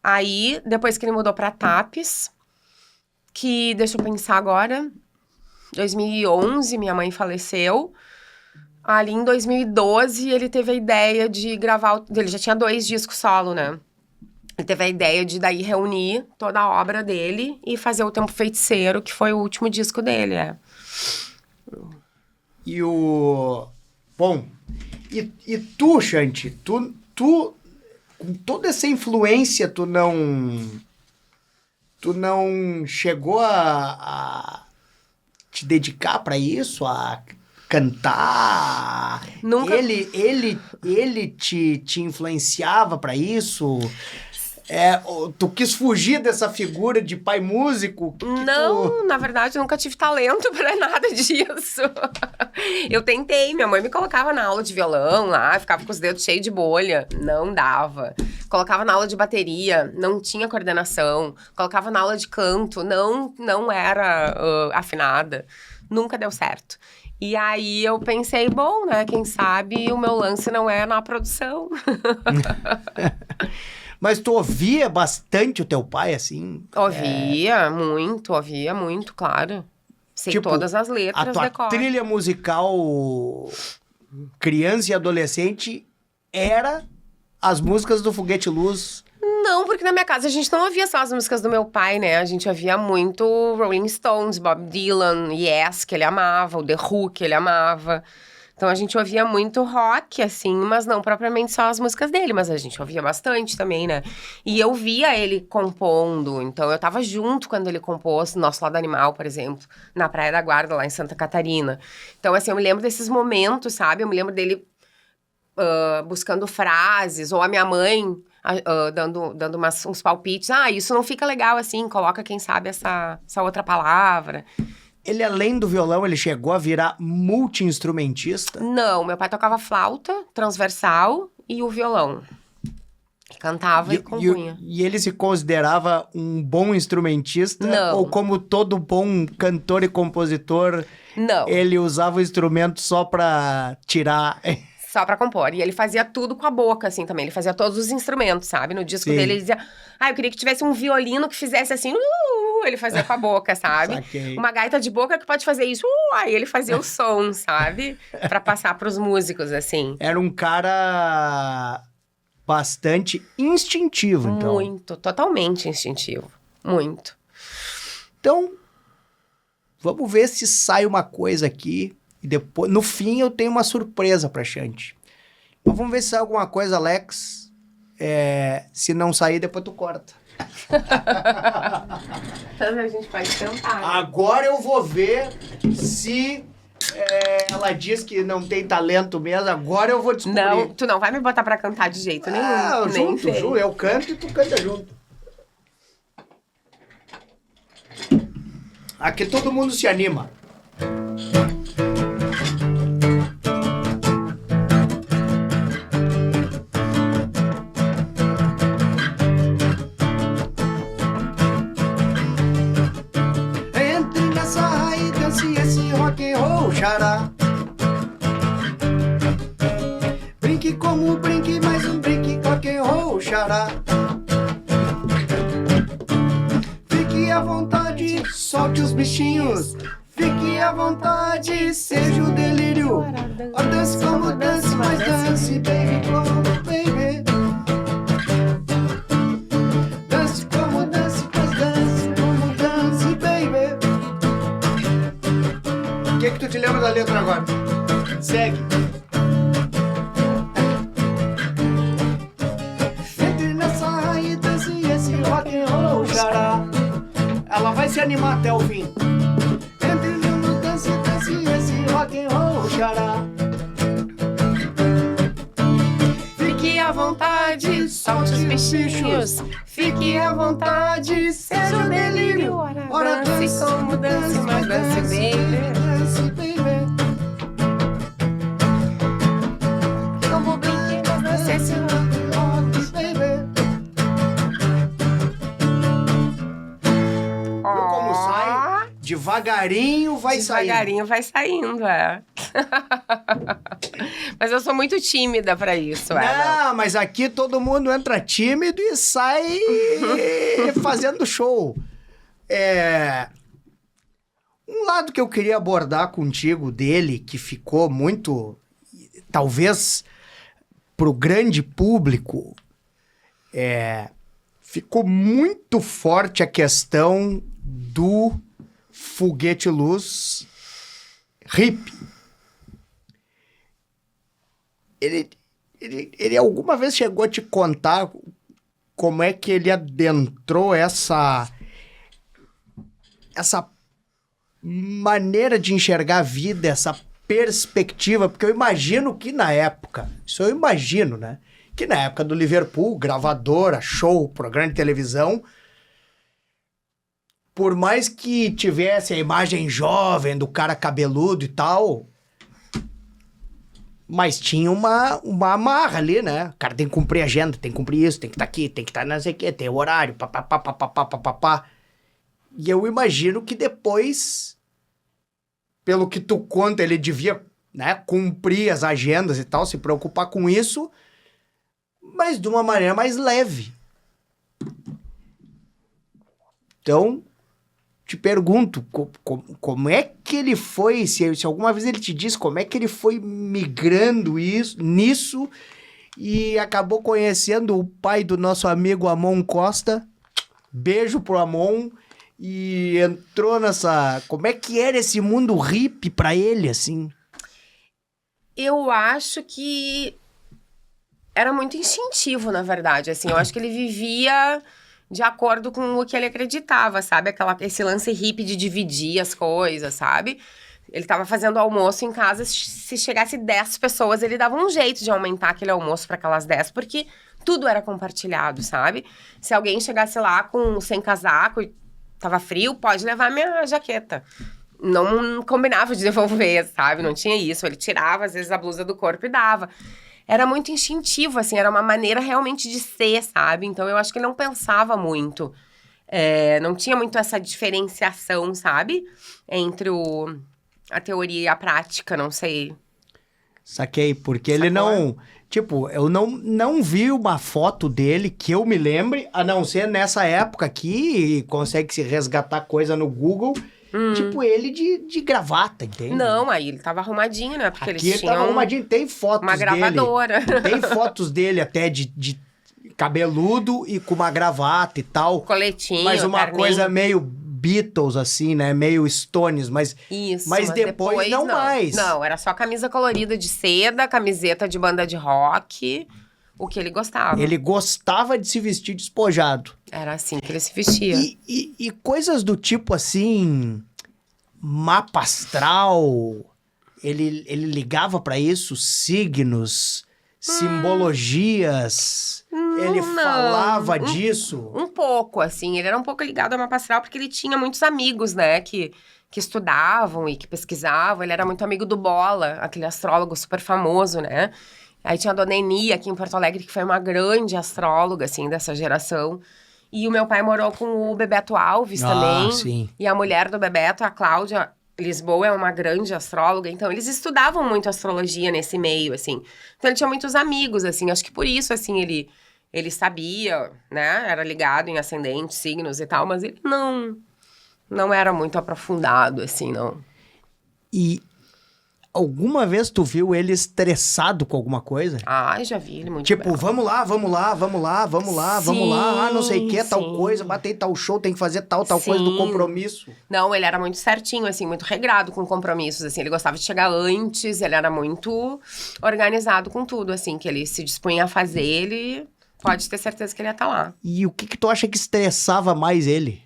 Aí, depois que ele mudou pra Tapes, que, deixa eu pensar agora, 2011, minha mãe faleceu. Ali em 2012, ele teve a ideia de gravar... Ele já tinha 2 discos solo, né? Ele teve a ideia de daí reunir toda a obra dele e fazer O Tempo Feiticeiro, que foi o último disco dele, E o... Bom, e tu, Shanti, tu com toda essa influência, tu não chegou a te dedicar pra isso, a cantar? Nunca. Ele te influenciava pra isso? Tu quis fugir dessa figura de pai músico? Não, na verdade, eu nunca tive talento pra nada disso. Eu tentei, minha mãe me colocava na aula de violão lá, ficava com os dedos cheios de bolha, não dava. Colocava na aula de bateria, não tinha coordenação. Colocava na aula de canto, não era afinada. Nunca deu certo. E aí eu pensei, bom, né, quem sabe o meu lance não é na produção. Mas tu ouvia bastante o teu pai, assim? Ouvia muito, claro. Sei Tipo, todas as letras, a tua decoro. trilha musical criança e adolescente era as músicas do Foguete Luz. Não, porque na minha casa a gente não ouvia só as músicas do meu pai, né? A gente ouvia muito Rolling Stones, Bob Dylan, Yes, que ele amava, o The Who, que ele amava. Então a gente ouvia muito rock, assim, mas não propriamente só as músicas dele, mas a gente ouvia bastante também, né? E eu via ele compondo, então eu tava junto quando ele compôs Nosso Lado Animal, por exemplo, na Praia da Guarda, lá em Santa Catarina. Então, assim, eu me lembro desses momentos, sabe? Eu me lembro dele buscando frases, ou a minha mãe dando uns palpites. Isso não fica legal assim, coloca, quem sabe, essa outra palavra. Ele, além do violão, ele chegou a virar multi-instrumentista? Não, meu pai tocava flauta, transversal e o violão. Cantava e compunha. E ele se considerava um bom instrumentista? Não. Ou como todo bom cantor e compositor, Não. ele usava o instrumento só pra tirar... Só pra compor. E ele fazia tudo com a boca, assim, também. Ele fazia todos os instrumentos, sabe? No disco Sim. dele, ele dizia... eu queria que tivesse um violino que fizesse assim... ele fazia com a boca, sabe? Saquei. Uma gaita de boca que pode fazer isso... aí ele fazia o som, sabe? Pra passar pros músicos, assim. Era um cara bastante instintivo, então. Muito. Totalmente instintivo. Muito. Então, vamos ver se sai uma coisa aqui. E depois, no fim, eu tenho uma surpresa pra Shanti. Mas vamos ver se sai alguma coisa, Alex. Se não sair, depois tu corta. A gente pode tentar. Agora eu vou ver se ela diz que não tem talento mesmo. Agora eu vou descobrir. Não, tu não vai me botar pra cantar de jeito nenhum. Junto. Eu canto e tu canta junto. Aqui todo mundo se anima. Xará. Brinque como brinque, mais um brinque, rock and roll, xará. Fique à vontade, solte os bichinhos. Fique à vontade, seja o delírio. Ó, dance como dance, mas dance, baby, como baby. Dance como dance, mas dance, como dance, baby. O que tu te lembra da letra agora? Segue. Entre nessa raiz, dance esse rock and roll, xará. Ela vai se animar até o fim. Entre no dance esse rock and roll, xará. vontade, solte os bichinhos. Fique à vontade, seja um delírio. Ora dance como dance, mas dance baby. Como brinquedos, dance esse Como sai? Devagarinho vai saindo. Devagarinho vai saindo, é. Mas eu sou muito tímida pra isso, Não, mas aqui todo mundo entra tímido e sai fazendo show. Um lado que eu queria abordar contigo dele, que ficou muito, talvez, pro grande público, ficou muito forte a questão do foguete luz hippie. Ele alguma vez chegou a te contar como é que ele adentrou essa maneira de enxergar a vida, essa perspectiva? Porque eu imagino que na época, isso eu imagino, né? Que na época do Liverpool, gravadora, show, programa de televisão, por mais que tivesse a imagem jovem do cara cabeludo e tal, mas tinha uma amarra ali, né? O cara tem que cumprir a agenda, tem que cumprir isso, tem que estar aqui, tem que estar não sei o quê, tem o horário, papapá. E eu imagino que depois, pelo que tu conta, ele devia, né, cumprir as agendas e tal, se preocupar com isso, mas de uma maneira mais leve. Então, te pergunto, como é que ele foi, se alguma vez ele te disse como é que ele foi migrando nisso e acabou conhecendo o pai do nosso amigo Amon Costa. Beijo pro Amon. E entrou nessa... Como é que era esse mundo hippie pra ele, assim? Eu acho que era muito instintivo, na verdade, assim. Eu acho que ele vivia de acordo com o que ele acreditava, sabe? Esse lance hippie de dividir as coisas, sabe? Ele tava fazendo almoço em casa, se chegasse 10 pessoas, ele dava um jeito de aumentar aquele almoço para aquelas 10, porque tudo era compartilhado, sabe? Se alguém chegasse lá sem casaco e tava frio, pode levar minha jaqueta. Não combinava de devolver, sabe? Não tinha isso. Ele tirava, às vezes, a blusa do corpo e dava. Era muito instintivo, assim. Era uma maneira realmente de ser, sabe? Então, eu acho que ele não pensava muito. Não tinha muito essa diferenciação, sabe? Entre a teoria e a prática, não sei. Saquei, porque ele não... Tipo, eu não vi uma foto dele que eu me lembre, a não ser nessa época aqui, consegue se resgatar coisa no Google, tipo ele de gravata, entende? Não, aí ele tava arrumadinho, né? Porque aqui eles tinham tava arrumadinho, tem fotos uma gravadora. dele. Tem fotos dele até de cabeludo e com uma gravata e tal. Coletinho, mas uma carninho. coisa meio Beatles, assim, né? Meio Stones, mas... Isso, mas depois não mais. Não, era só camisa colorida de seda, camiseta de banda de rock, o que ele gostava. Ele gostava de se vestir despojado. Era assim que ele se vestia. E coisas do tipo, assim, mapa astral, ele ligava pra isso, signos, simbologias... Ele falava disso? Um pouco, assim. Ele era um pouco ligado ao mapa astral porque ele tinha muitos amigos, né? Que estudavam e que pesquisavam. Ele era muito amigo do Bola, aquele astrólogo super famoso, né? Aí tinha a Dona Eni aqui em Porto Alegre, que foi uma grande astróloga, assim, dessa geração. E o meu pai morou com o Bebeto Alves também. Sim. E a mulher do Bebeto, a Cláudia Lisboa, é uma grande astróloga. Então, eles estudavam muito astrologia nesse meio, assim. Então, ele tinha muitos amigos, assim. Acho que por isso, assim, ele sabia, né? Era ligado em ascendentes, signos e tal, mas ele não era muito aprofundado, assim, não. E alguma vez tu viu ele estressado com alguma coisa? Ah, já vi ele muito Tipo, bravo. vamos lá. Ah, não sei o que, tal coisa, batei tal show, tem que fazer tal coisa do compromisso. Não, ele era muito certinho, assim, muito regrado com compromissos, assim. Ele gostava de chegar antes, ele era muito organizado com tudo, assim, que ele se dispunha a fazer, ele... Pode ter certeza que ele ia estar lá. E o que tu acha que estressava mais ele?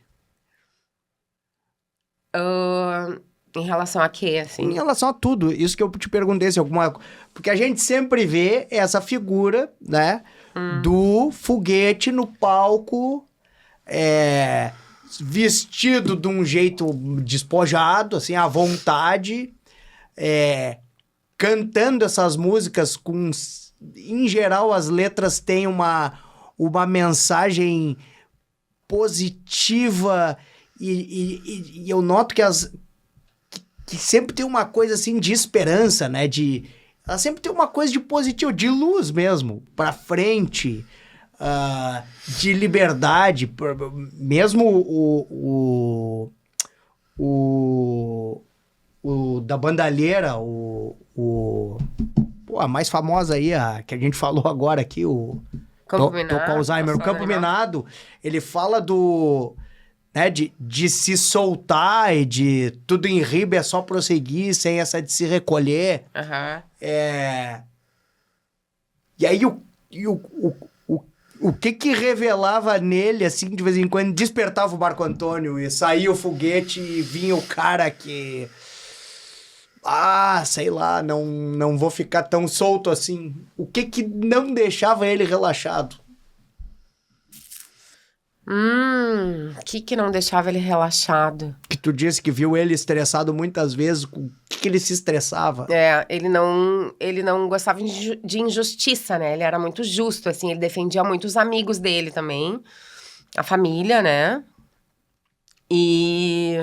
Em relação a quê, assim? Em relação a tudo. Isso que eu te perguntei, se alguma... Porque a gente sempre vê essa figura, né? do Foguete no palco, vestido de um jeito despojado, assim, à vontade, cantando essas músicas com... Em geral, as letras têm uma mensagem positiva e eu noto que sempre tem uma coisa, assim, de esperança, né? Ela sempre tem uma coisa de positivo, de luz mesmo, pra frente, de liberdade. Mesmo o da bandalheira, a mais famosa aí, que a gente falou agora aqui, tô com Alzheimer, o Campo Minado, ele fala né, de se soltar e de tudo em riba é só prosseguir, sem essa de se recolher. E aí, o que revelava nele, assim, de vez em quando, despertava o Marco Antônio e saía o foguete e vinha o cara que... sei lá, não vou ficar tão solto assim. O que não deixava ele relaxado? O que não deixava ele relaxado? Que tu disse que viu ele estressado muitas vezes. O que ele se estressava? Ele não gostava de injustiça, né? Ele era muito justo, assim. Ele defendia muito os amigos dele também. A família, né? E...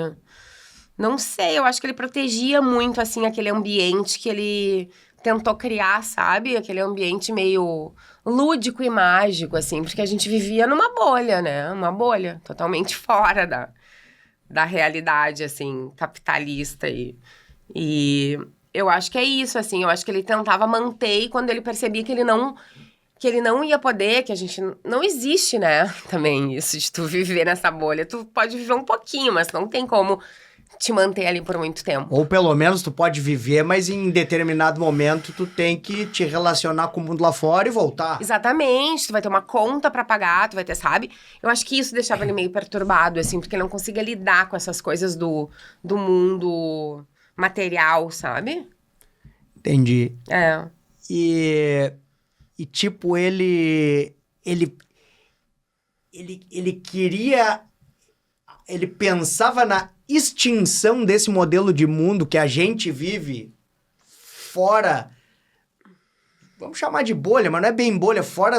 Não sei, eu acho que ele protegia muito, assim, aquele ambiente que ele tentou criar, sabe? Aquele ambiente meio lúdico e mágico, assim. Porque a gente vivia numa bolha, né? Uma bolha totalmente fora da realidade, assim, capitalista. E eu acho que é isso, assim. Eu acho que ele tentava manter e quando ele percebia que ele não ia poder, que a gente... Não existe, né? Também isso de tu viver nessa bolha. Tu pode viver um pouquinho, mas não tem como... te manter ali por muito tempo. Ou pelo menos tu pode viver, mas em determinado momento tu tem que te relacionar com o mundo lá fora e voltar. Exatamente, tu vai ter uma conta pra pagar, tu vai ter, sabe? Eu acho que isso deixava ele meio perturbado, assim, porque ele não conseguia lidar com essas coisas do mundo material, sabe? Entendi. E tipo, ele queria... Ele pensava na extinção desse modelo de mundo que a gente vive fora... Vamos chamar de bolha, mas não é bem bolha. Fora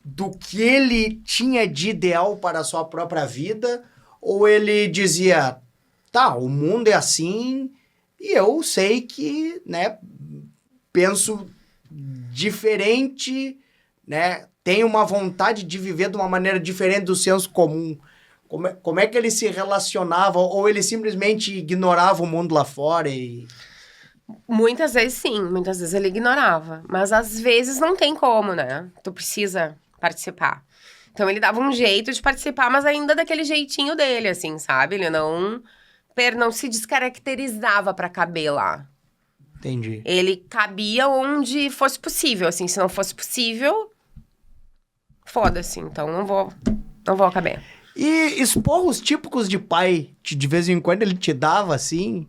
do que ele tinha de ideal para a sua própria vida. Ou ele dizia, tá, o mundo é assim e eu sei que, né, penso diferente, né, tenho uma vontade de viver de uma maneira diferente do senso comum. Como é que ele se relacionava? Ou ele simplesmente ignorava o mundo lá fora e... Muitas vezes sim, muitas vezes ele ignorava. Mas às vezes não tem como, né? Tu precisa participar. Então ele dava um jeito de participar, mas ainda daquele jeitinho dele, assim, sabe? Ele não se descaracterizava pra caber lá. Entendi. Ele cabia onde fosse possível, assim. Se não fosse possível, foda-se. Então não vou caber. E esporros típicos de pai, de vez em quando ele te dava assim...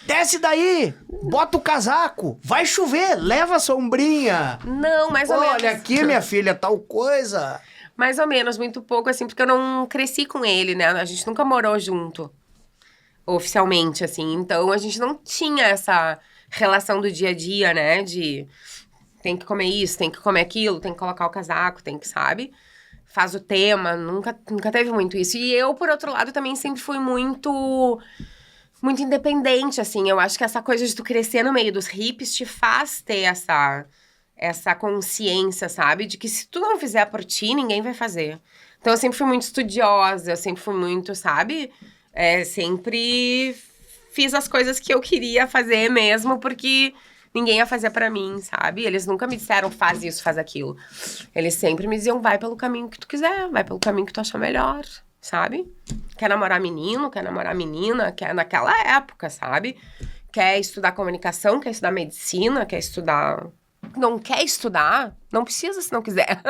Desce daí, bota o casaco, vai chover, leva a sombrinha. Não, mais ou menos. Olha aqui, minha filha, tal coisa. Mais ou menos, muito pouco, assim, porque eu não cresci com ele, né? A gente nunca morou junto, oficialmente, assim. Então, a gente não tinha essa relação do dia a dia, né? De tem que comer isso, tem que comer aquilo, tem que colocar o casaco, tem que, sabe? Faz o tema, nunca teve muito isso. E eu, por outro lado, também sempre fui muito independente, assim. Eu acho que essa coisa de tu crescer no meio dos hippies te faz ter essa consciência, sabe? De que se tu não fizer por ti, ninguém vai fazer. Então, eu sempre fui muito estudiosa, eu sempre fui muito, sabe? Sempre fiz as coisas que eu queria fazer mesmo, porque... ninguém ia fazer pra mim, sabe? Eles nunca me disseram, faz isso, faz aquilo. Eles sempre me diziam, vai pelo caminho que tu quiser, vai pelo caminho que tu achar melhor, sabe? Quer namorar menino, quer namorar menina, quer naquela época, sabe? Quer estudar comunicação, quer estudar medicina, quer estudar... Não quer estudar? Não precisa se não quiser.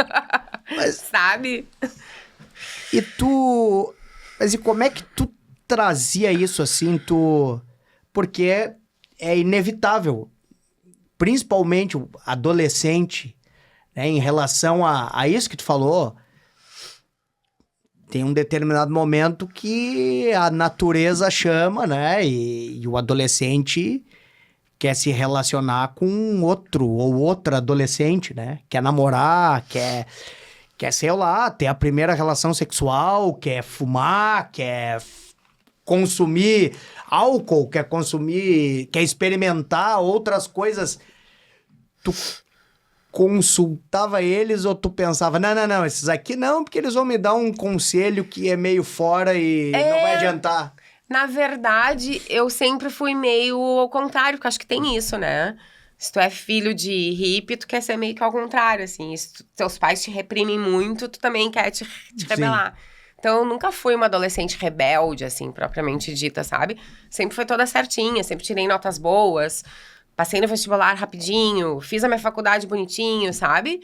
Mas... sabe? E tu... Mas e como é que tu trazia isso assim, Porque é inevitável... Principalmente o adolescente, né? Em relação a isso que tu falou, tem um determinado momento que a natureza chama, né? E o adolescente quer se relacionar com outro ou outra adolescente, né? Quer namorar, quer, sei lá, ter a primeira relação sexual, quer fumar, quer consumir álcool, quer experimentar outras coisas. Tu consultava eles ou tu pensava, não, esses aqui não, porque eles vão me dar um conselho que é meio fora e não vai adiantar. Na verdade, eu sempre fui meio ao contrário, porque acho que tem isso, né? Se tu é filho de hippie, tu quer ser meio que ao contrário, assim. Se teus pais te reprimem muito, tu também quer te rebelar. Então, eu nunca fui uma adolescente rebelde, assim, propriamente dita, sabe? Sempre foi toda certinha, sempre tirei notas boas, passei no vestibular rapidinho, fiz a minha faculdade bonitinho, sabe?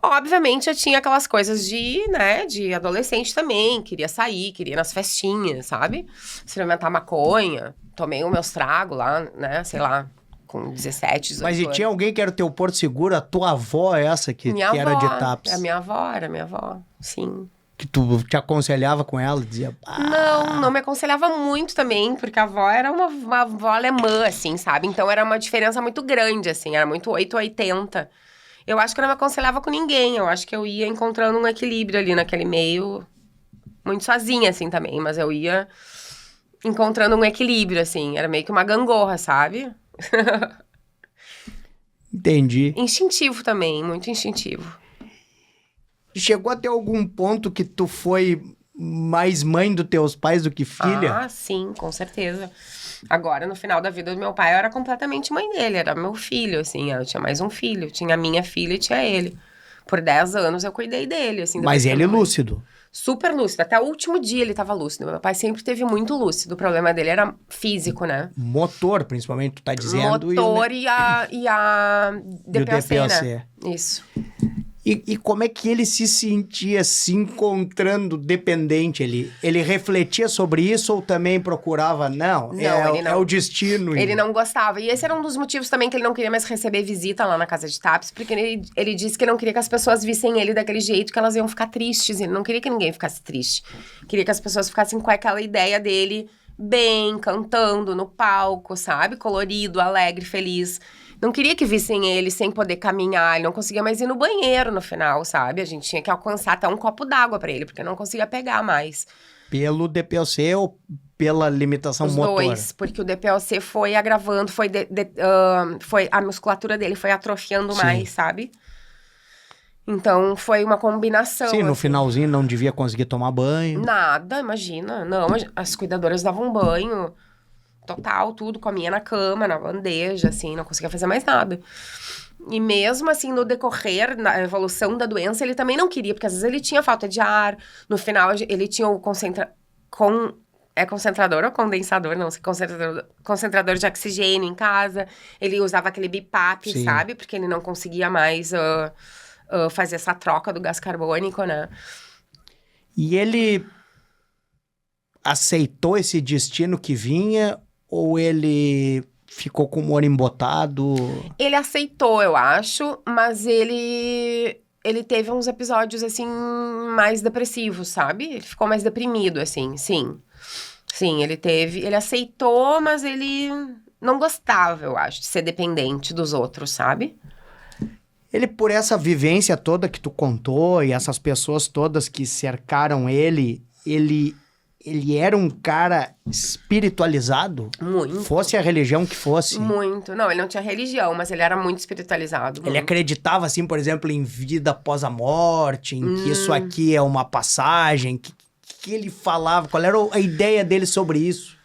Obviamente, eu tinha aquelas coisas de adolescente também. Queria sair, queria ir nas festinhas, sabe? Experimentar maconha. Tomei os meus tragos lá, né? Sei lá, com 17, 18 Mas e anos. tinha alguém que era o teu porto seguro? A tua avó essa que era de TAPS? A minha avó, sim. Que tu te aconselhava com ela, dizia... Não me aconselhava muito também, porque a avó era uma avó alemã, assim, sabe? Então, era uma diferença muito grande, assim. Era muito 880. Eu acho que eu não me aconselhava com ninguém. Eu acho que eu ia encontrando um equilíbrio ali naquele meio. Muito sozinha, assim, também. Mas eu ia encontrando um equilíbrio, assim. Era meio que uma gangorra, sabe? Entendi. Instintivo também, muito instintivo. Chegou até algum ponto que tu foi mais mãe dos teus pais do que filha? Ah, sim, com certeza. Agora, no final da vida do meu pai, eu era completamente mãe dele. Era meu filho, assim. Eu tinha mais um filho. Tinha a minha filha e tinha ele. Por 10 anos eu cuidei dele, assim. Mas ele lúcido. Super lúcido. Até o último dia ele tava lúcido. Meu pai sempre teve muito lúcido. O problema dele era físico, né? Motor, principalmente, tu tá dizendo. Motor e a DPOC, né? Isso. E como é que ele se sentia se encontrando dependente? Ele refletia sobre isso ou também procurava? Não, ele não. É o destino. Ele não gostava. E esse era um dos motivos também que ele não queria mais receber visita lá na casa de TAPS, porque ele disse que não queria que as pessoas vissem ele daquele jeito, que elas iam ficar tristes. Ele não queria que ninguém ficasse triste. Queria que as pessoas ficassem com aquela ideia dele bem, cantando no palco, sabe? Colorido, alegre, feliz. Não queria que vissem ele sem poder caminhar, ele não conseguia mais ir no banheiro no final, sabe? A gente tinha que alcançar até um copo d'água pra ele, porque não conseguia pegar mais. Pelo DPOC ou pela limitação motora? Os dois, porque o DPOC foi agravando, a musculatura dele foi atrofiando mais, sabe? Então, foi uma combinação. Sim, no assim. finalzinho não devia conseguir tomar banho. Nada, imagina. Não, as cuidadoras davam banho... Total, tudo, comia na cama, na bandeja, assim, não conseguia fazer mais nada. E mesmo assim, no decorrer, na evolução da doença, ele também não queria, porque às vezes ele tinha falta de ar, no final ele tinha o concentrador ou condensador? Não sei, concentrador de oxigênio em casa, ele usava aquele BiPAP, sabe? Porque ele não conseguia mais fazer essa troca do gás carbônico, né? E ele aceitou esse destino que vinha... Ou ele ficou com o humor embotado? Ele aceitou, eu acho, mas ele teve uns episódios, assim, mais depressivos, sabe? Ele ficou mais deprimido, assim, sim. Sim, ele aceitou, mas ele não gostava, eu acho, de ser dependente dos outros, sabe? Ele, por essa vivência toda que tu contou e essas pessoas todas que cercaram ele era um cara espiritualizado? Muito. Fosse a religião que fosse? Muito. Não, ele não tinha religião, mas ele era muito espiritualizado. Ele acreditava, assim, por exemplo, em vida após a morte, em que isso aqui é uma passagem. Que ele falava? Qual era a ideia dele sobre isso?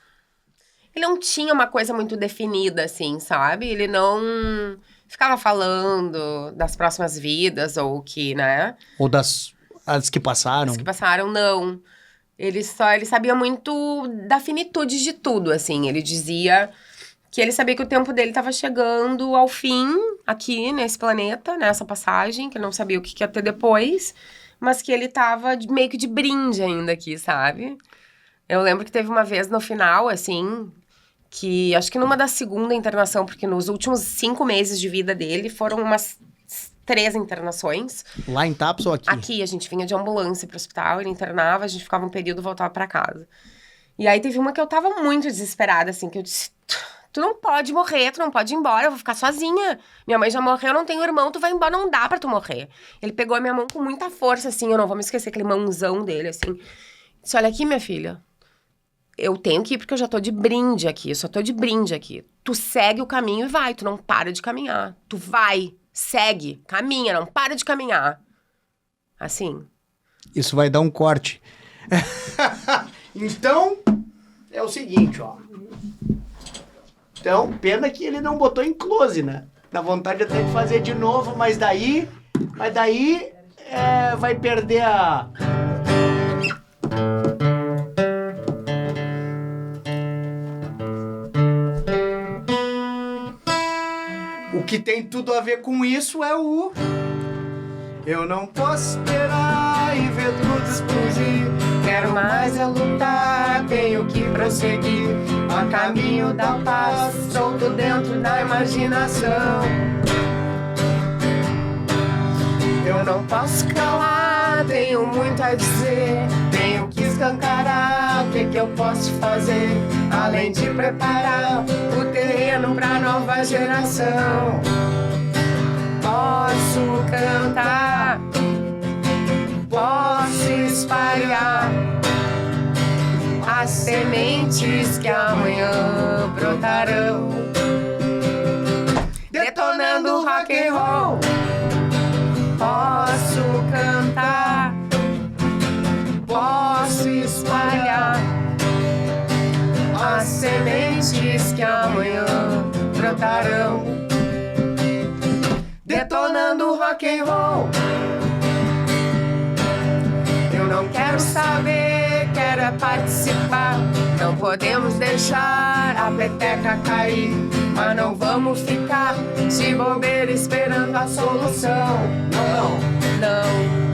Ele não tinha uma coisa muito definida, assim, sabe? Ele não ficava falando das próximas vidas ou que, né? Ou as que passaram? As que passaram, não. Ele sabia muito da finitude de tudo, assim. Ele dizia que ele sabia que o tempo dele estava chegando ao fim, aqui, nesse planeta, nessa passagem, que ele não sabia o que ia ter depois, mas que ele tava meio que de brinde ainda aqui, sabe? Eu lembro que teve uma vez no final, assim, que acho que numa da segunda internação, porque nos últimos 5 meses de vida dele foram umas 3 internações. Lá em Tapos ou aqui? Aqui, a gente vinha de ambulância pro hospital, ele internava, a gente ficava um período e voltava pra casa. E aí teve uma que eu tava muito desesperada, assim, que eu disse... Tu não pode morrer, tu não pode ir embora, eu vou ficar sozinha. Minha mãe já morreu, eu não tenho irmão, tu vai embora, não dá pra tu morrer. Ele pegou a minha mão com muita força, assim, eu não vou me esquecer, aquele mãozão dele, assim. Disse, olha aqui, minha filha, eu tenho que ir porque eu já tô de brinde aqui, eu só tô de brinde aqui. Tu segue o caminho e vai, tu não para de caminhar. Tu vai, segue, caminha, não para de caminhar. Assim. Isso vai dar um corte. Então, é o seguinte, ó. Então, pena que ele não botou em close, né? Dá vontade até de fazer de novo, mas daí vai perder a... O que tem tudo a ver com isso é o... Eu não posso esperar e ver tudo explodir. Quero mais é lutar, tenho que prosseguir. A caminho da paz, solto dentro da imaginação. Eu não posso calar, tenho muito a dizer. Tenho que escancarar, o que eu posso fazer? Além de preparar o terreno pra nova geração. Posso cantar, posso espalhar as sementes que amanhã brotarão, detonando rock and roll. Posso cantar, posso espalhar as sementes que amanhã brotarão, detonando rock and roll. Eu não quero saber, quero é participar. Não podemos deixar a peteca cair, mas não vamos ficar de bobeira esperando a solução.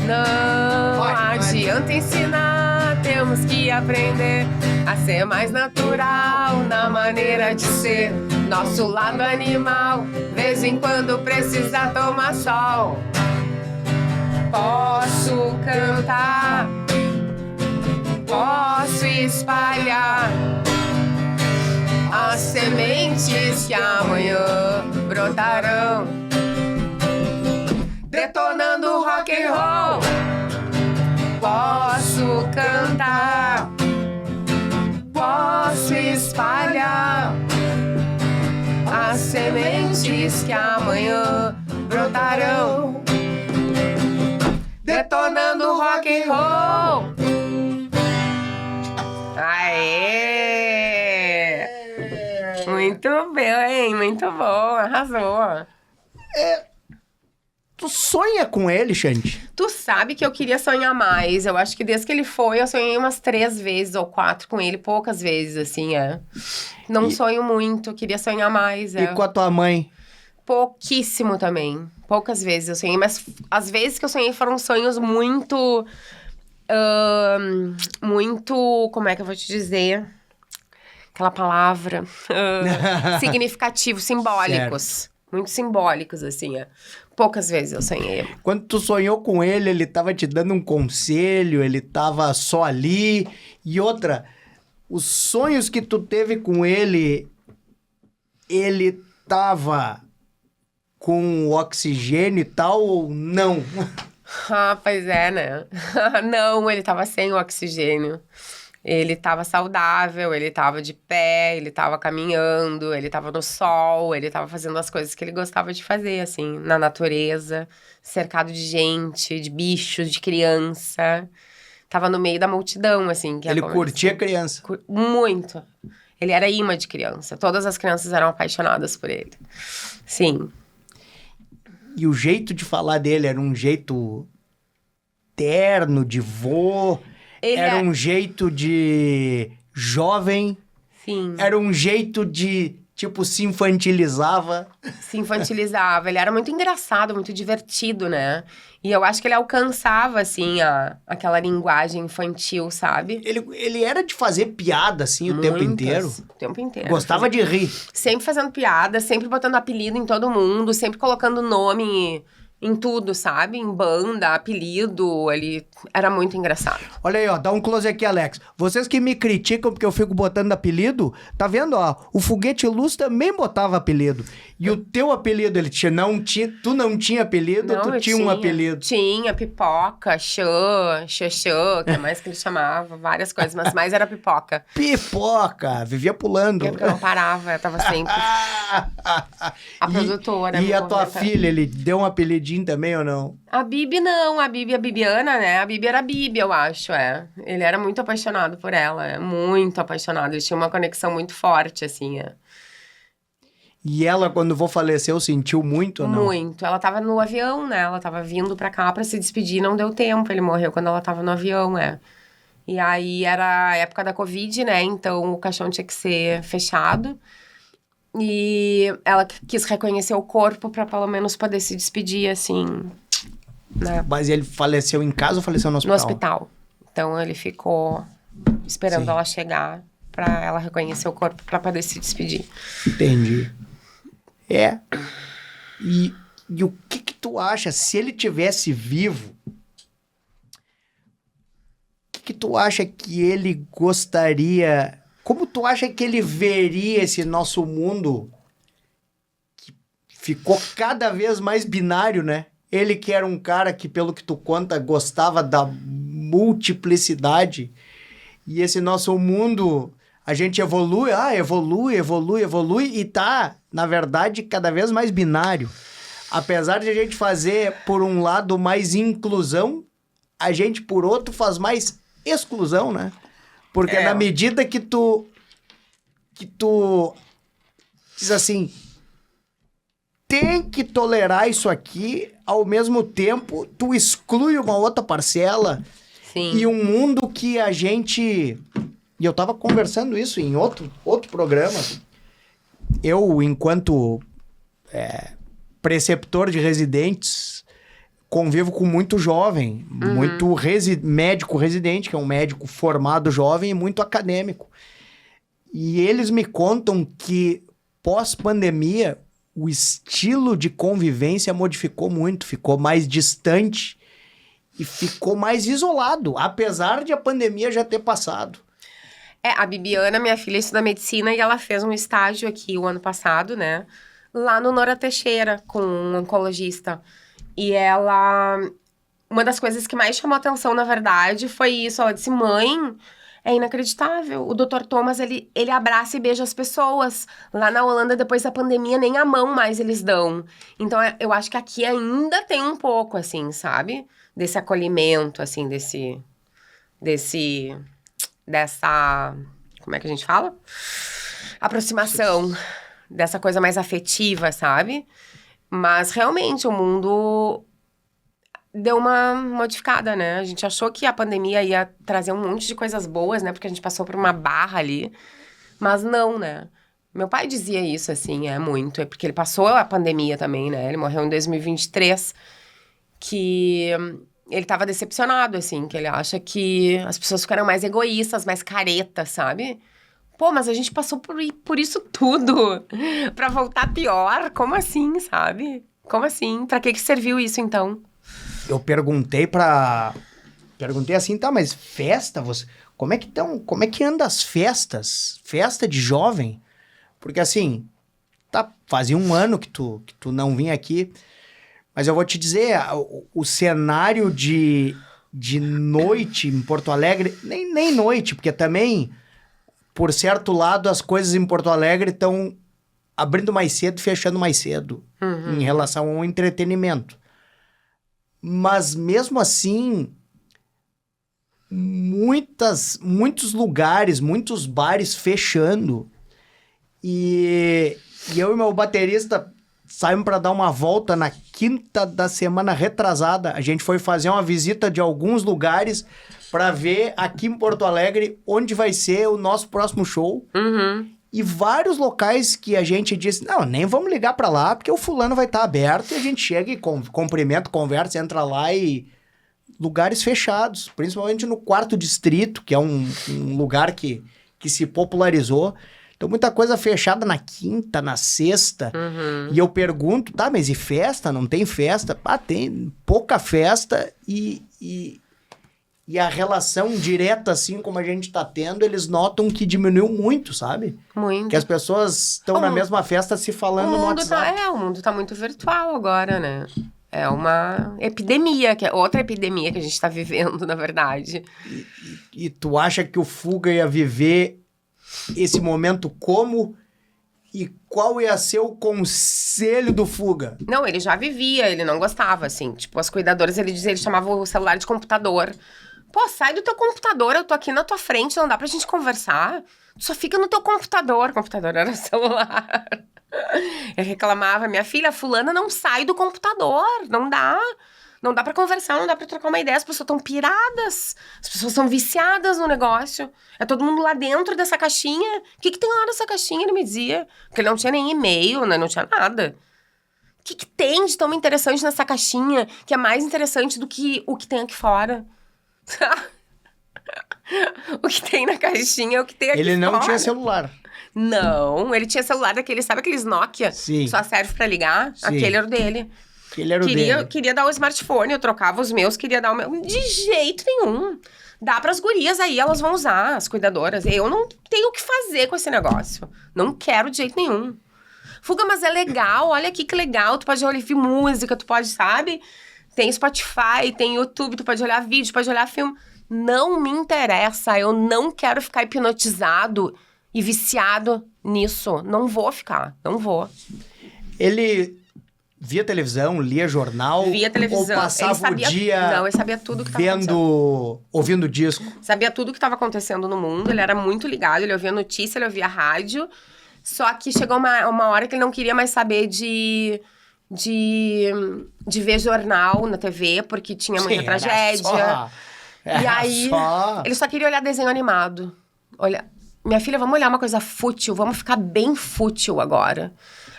Não adianta ensinar, temos que aprender a ser mais natural na maneira de ser. Nosso lado animal, vez em quando precisa tomar sol. Posso cantar, posso espalhar as sementes que amanhã brotarão, detonando rock and roll. Posso cantar, posso espalhar as sementes que amanhã brotarão, detonando rock and roll. Aê! Muito bem, muito bom, arrasou. Tu sonha com ele, Xande? Tu sabe que eu queria sonhar mais. Eu acho que desde que ele foi, eu sonhei umas 3 vezes ou 4 com ele. Poucas vezes, assim, Não sonho muito, queria sonhar mais, E com a tua mãe? Pouquíssimo também. Poucas vezes eu sonhei, mas as vezes que eu sonhei foram sonhos muito... como é que eu vou te dizer? Aquela palavra... significativos, simbólicos. Certo. Muito simbólicos, assim, Poucas vezes eu sonhei. Quando tu sonhou com ele tava te dando um conselho, ele tava só ali. E outra, os sonhos que tu teve com ele tava com oxigênio e tal ou não? Pois é, né? Não, ele tava sem oxigênio. Ele tava saudável, ele tava de pé, ele tava caminhando, ele tava no sol, ele tava fazendo as coisas que ele gostava de fazer, assim, na natureza, cercado de gente, de bichos, de criança. Tava no meio da multidão, assim. Ele curtia criança? Muito. Ele era imã de criança. Todas as crianças eram apaixonadas por ele. Sim. E o jeito de falar dele era um jeito terno, de vô... Era um jeito de jovem. Sim. Era um jeito de, tipo, se infantilizava. Se infantilizava. Ele era muito engraçado, muito divertido, né? E eu acho que ele alcançava, assim, aquela linguagem infantil, sabe? Ele era de fazer piada, assim, o tempo inteiro? O tempo inteiro. Gostava de rir. Sempre fazendo piada, sempre botando apelido em todo mundo, sempre colocando nome em tudo, sabe? Em banda, apelido, ele era muito engraçado. Olha aí, ó, dá um close aqui, Alex. Vocês que me criticam porque eu fico botando apelido, tá vendo, ó? O Foguete Luz também botava apelido. E o teu apelido, ele tinha, tu não tinha apelido, Não, tu eu tinha um apelido? Tinha, Pipoca, Xaxã, que é mais que ele chamava, várias coisas, mas mais era Pipoca. Pipoca! Vivia pulando. Porque eu não parava, eu tava sempre... A produtora. E a tua filha, ele deu um apelidinho também ou não? A Bibi não, a Bibiana, né? A Bibi era Bibi, eu acho, é. Ele era muito apaixonado por ela, muito apaixonado. Eles tinham uma conexão muito forte, assim, é. E ela, quando faleceu, sentiu muito ou não? Muito. Ela tava no avião, né? Ela tava vindo pra cá pra se despedir, não deu tempo. Ele morreu quando ela tava no avião, é. E aí era a época da Covid, né? Então o caixão tinha que ser fechado. E ela quis reconhecer o corpo pra pelo menos poder se despedir, assim, né? Mas ele faleceu em casa ou faleceu no hospital? No hospital. Então ele ficou esperando ela chegar pra ela reconhecer o corpo pra poder se despedir. Entendi. E o que tu acha, se ele tivesse vivo, o que tu acha que ele gostaria... Como tu acha que ele veria esse nosso mundo que ficou cada vez mais binário, né? Ele que era um cara que, pelo que tu conta, gostava da multiplicidade. E esse nosso mundo, a gente evolui, evolui e tá, na verdade, cada vez mais binário. Apesar de a gente fazer, por um lado, mais inclusão, a gente, por outro, faz mais exclusão, né? Porque na medida que tu diz assim, tem que tolerar isso aqui, ao mesmo tempo tu exclui uma outra parcela. Sim. E um mundo que a gente... E eu tava conversando isso em outro programa. Eu, enquanto preceptor de residentes, convivo com muito jovem, muito médico residente, que é um médico formado jovem e muito acadêmico. E eles me contam que, pós-pandemia, o estilo de convivência modificou muito, ficou mais distante e ficou mais isolado, apesar de a pandemia já ter passado. A Bibiana, minha filha, estuda medicina e ela fez um estágio aqui o ano passado, né? Lá no Nora Teixeira, com um oncologista. E ela... Uma das coisas que mais chamou atenção, na verdade, foi isso. Ela disse, mãe, é inacreditável. O Dr. Thomas, ele abraça e beija as pessoas. Lá na Holanda, depois da pandemia, nem a mão mais eles dão. Então, eu acho que aqui ainda tem um pouco, assim, sabe? Desse acolhimento, assim, dessa... Como é que a gente fala? Aproximação. Dessa coisa mais afetiva, sabe? Mas, realmente, o mundo deu uma modificada, né? A gente achou que a pandemia ia trazer um monte de coisas boas, né? Porque a gente passou por uma barra ali. Mas não, né? Meu pai dizia isso, assim, muito. É porque ele passou a pandemia também, né? Ele morreu em 2023. Que ele tava decepcionado, assim. Que ele acha que as pessoas ficaram mais egoístas, mais caretas, sabe? Pô, mas a gente passou por isso tudo pra voltar pior? Como assim, sabe? Como assim? Pra que serviu isso, então? Eu perguntei assim, tá, mas festa, como é que anda as festas? Festa de jovem? Porque assim, tá, fazia um ano que tu não vinha aqui, mas eu vou te dizer, o cenário de noite em Porto Alegre, nem noite, porque também... Por certo lado, as coisas em Porto Alegre estão abrindo mais cedo e fechando mais cedo em relação ao entretenimento. Mas, mesmo assim, muitos lugares, muitos bares fechando. E eu e meu baterista saímos para dar uma volta na quinta da semana retrasada. A gente foi fazer uma visita de alguns lugares... para ver aqui em Porto Alegre onde vai ser o nosso próximo show. E vários locais que a gente disse, não, nem vamos ligar para lá, porque o fulano vai estar aberto e a gente chega e cumprimenta, conversa, entra lá e... Lugares fechados, principalmente no 4º Distrito, que é um lugar que se popularizou. Então, muita coisa fechada na quinta, na sexta. E eu pergunto, tá, mas e festa? Não tem festa? Ah, tem pouca festa e a relação direta, assim, como a gente tá tendo, eles notam que diminuiu muito, sabe? Muito. Que as pessoas estão na mesma festa se falando no WhatsApp. O mundo tá muito virtual agora, né? É uma epidemia, que é outra epidemia que a gente tá vivendo, na verdade. E tu acha que o Fuga ia viver esse momento como? E qual ia ser o conselho do Fuga? Não, ele já vivia, ele não gostava, assim. Tipo, as cuidadoras, ele chamava o celular de computador. Pô, sai do teu computador, eu tô aqui na tua frente, não dá pra gente conversar. Tu só fica no teu computador. O computador era o celular. Eu reclamava, minha filha, fulana não sai do computador, não dá. Não dá pra conversar, não dá pra trocar uma ideia, as pessoas estão piradas, as pessoas são viciadas no negócio. É todo mundo lá dentro dessa caixinha. O que tem lá nessa caixinha, ele me dizia. Porque ele não tinha nem e-mail, né, não tinha nada. O que tem de tão interessante nessa caixinha, que é mais interessante do que o que tem aqui fora? O que tem na caixinha é o que tem aqui fora. Ele não tinha celular. Não, ele tinha celular daquele, sabe aqueles Nokia? Sim. Só serve pra ligar? Sim. Aquele era o dele. Ele era o dele. Queria dar o smartphone, eu trocava os meus, queria dar o meu. De jeito nenhum. Dá pras gurias aí, elas vão usar, as cuidadoras. Eu não tenho o que fazer com esse negócio. Não quero de jeito nenhum. Fuga, mas é legal, olha aqui que legal. Tu pode ouvir música, tu pode, sabe? Tem Spotify, tem YouTube, tu pode olhar vídeo, pode olhar filme. Não me interessa, eu não quero ficar hipnotizado e viciado nisso. Não vou ficar, não vou. Ele via televisão, lia jornal? Via televisão. Ou passava o dia... Não, ele sabia tudo que estava acontecendo. Ouvindo disco? Sabia tudo que estava acontecendo no mundo, ele era muito ligado, ele ouvia notícia, ele ouvia rádio. Só que chegou uma hora que ele não queria mais saber de ver jornal na TV, porque tinha muita tragédia. E aí, ele só queria olhar desenho animado. Olha, minha filha, vamos olhar uma coisa fútil, vamos ficar bem fútil agora.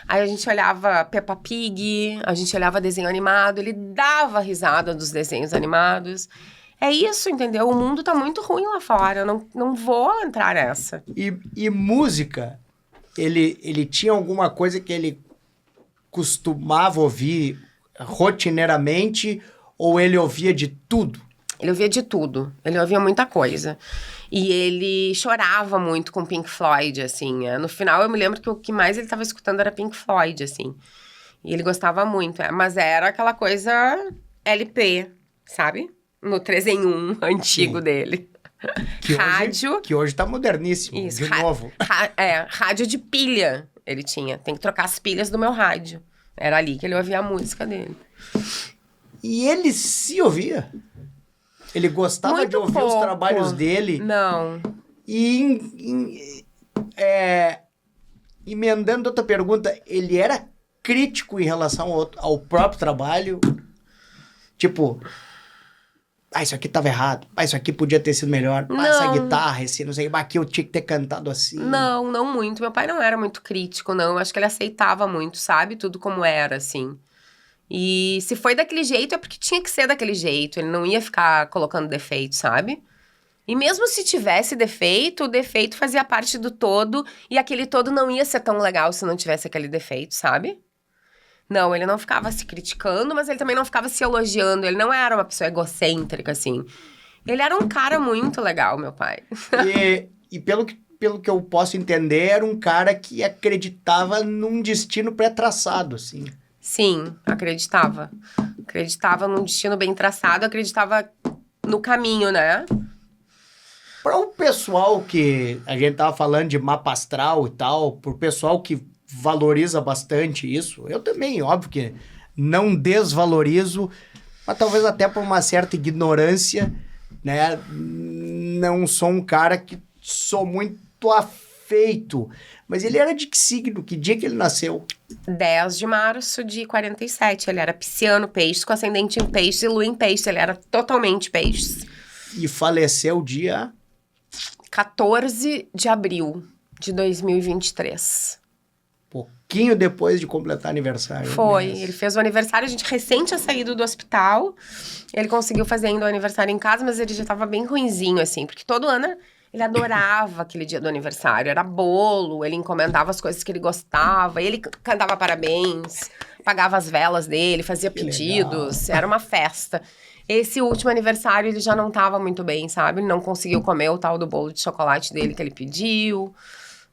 Aí a gente olhava Peppa Pig, a gente olhava desenho animado, ele dava risada dos desenhos animados. É isso, entendeu? O mundo tá muito ruim lá fora, eu não vou entrar nessa. E música? Ele tinha alguma coisa que ele costumava ouvir rotineiramente ou ele ouvia de tudo? Ele ouvia de tudo, ele ouvia muita coisa. E ele chorava muito com Pink Floyd, assim. No final, eu me lembro que o que mais ele estava escutando era Pink Floyd, assim. E ele gostava muito, mas era aquela coisa LP, sabe? No 3 em 1 antigo dele. Rádio. Que hoje tá moderníssimo, isso, de novo. Rádio de pilha ele tinha. Tem que trocar as pilhas do meu rádio. Era ali que ele ouvia a música dele. E ele se ouvia? Ele gostava muito de ouvir pouco. Os trabalhos dele? Não. E emendando outra pergunta, ele era crítico em relação ao próprio trabalho? Tipo, isso aqui tava errado. Isso aqui podia ter sido melhor. Essa guitarra, não sei, aqui eu tinha que ter cantado assim. Não muito. Meu pai não era muito crítico, não. Eu acho que ele aceitava muito, sabe? Tudo como era, assim. E se foi daquele jeito, é porque tinha que ser daquele jeito. Ele não ia ficar colocando defeito, sabe? E mesmo se tivesse defeito, o defeito fazia parte do todo. E aquele todo não ia ser tão legal se não tivesse aquele defeito, sabe? Não, ele não ficava se criticando, mas ele também não ficava se elogiando. Ele não era uma pessoa egocêntrica, assim. Ele era um cara muito legal, meu pai. E pelo que eu posso entender, era um cara que acreditava num destino pré-traçado, assim. Sim, acreditava. Acreditava num destino bem traçado, acreditava no caminho, né? Para o pessoal que a gente tava falando de mapa astral e tal, pro pessoal que valoriza bastante isso, eu também, óbvio que não desvalorizo, mas talvez até por uma certa ignorância, né? Não sou um cara que sou muito afeito. Mas ele era de que signo? Que dia que ele nasceu? 10 de março de 47. Ele era pisciano, peixes, com ascendente em peixes e lua em peixes. Ele era totalmente peixes. E faleceu dia? 14 de abril de 2023. Pouquinho depois de completar aniversário. Foi. Ele fez o aniversário, a gente recém tinha saído do hospital. Ele conseguiu fazer ainda o aniversário em casa, mas ele já tava bem ruinzinho, assim. Porque todo ano Ele adorava aquele dia do aniversário. Era bolo, ele encomendava as coisas que ele gostava, ele cantava parabéns, pagava as velas dele, fazia pedidos. Era uma festa. Esse último aniversário ele já não tava muito bem, sabe? Ele não conseguiu comer o tal do bolo de chocolate dele que ele pediu.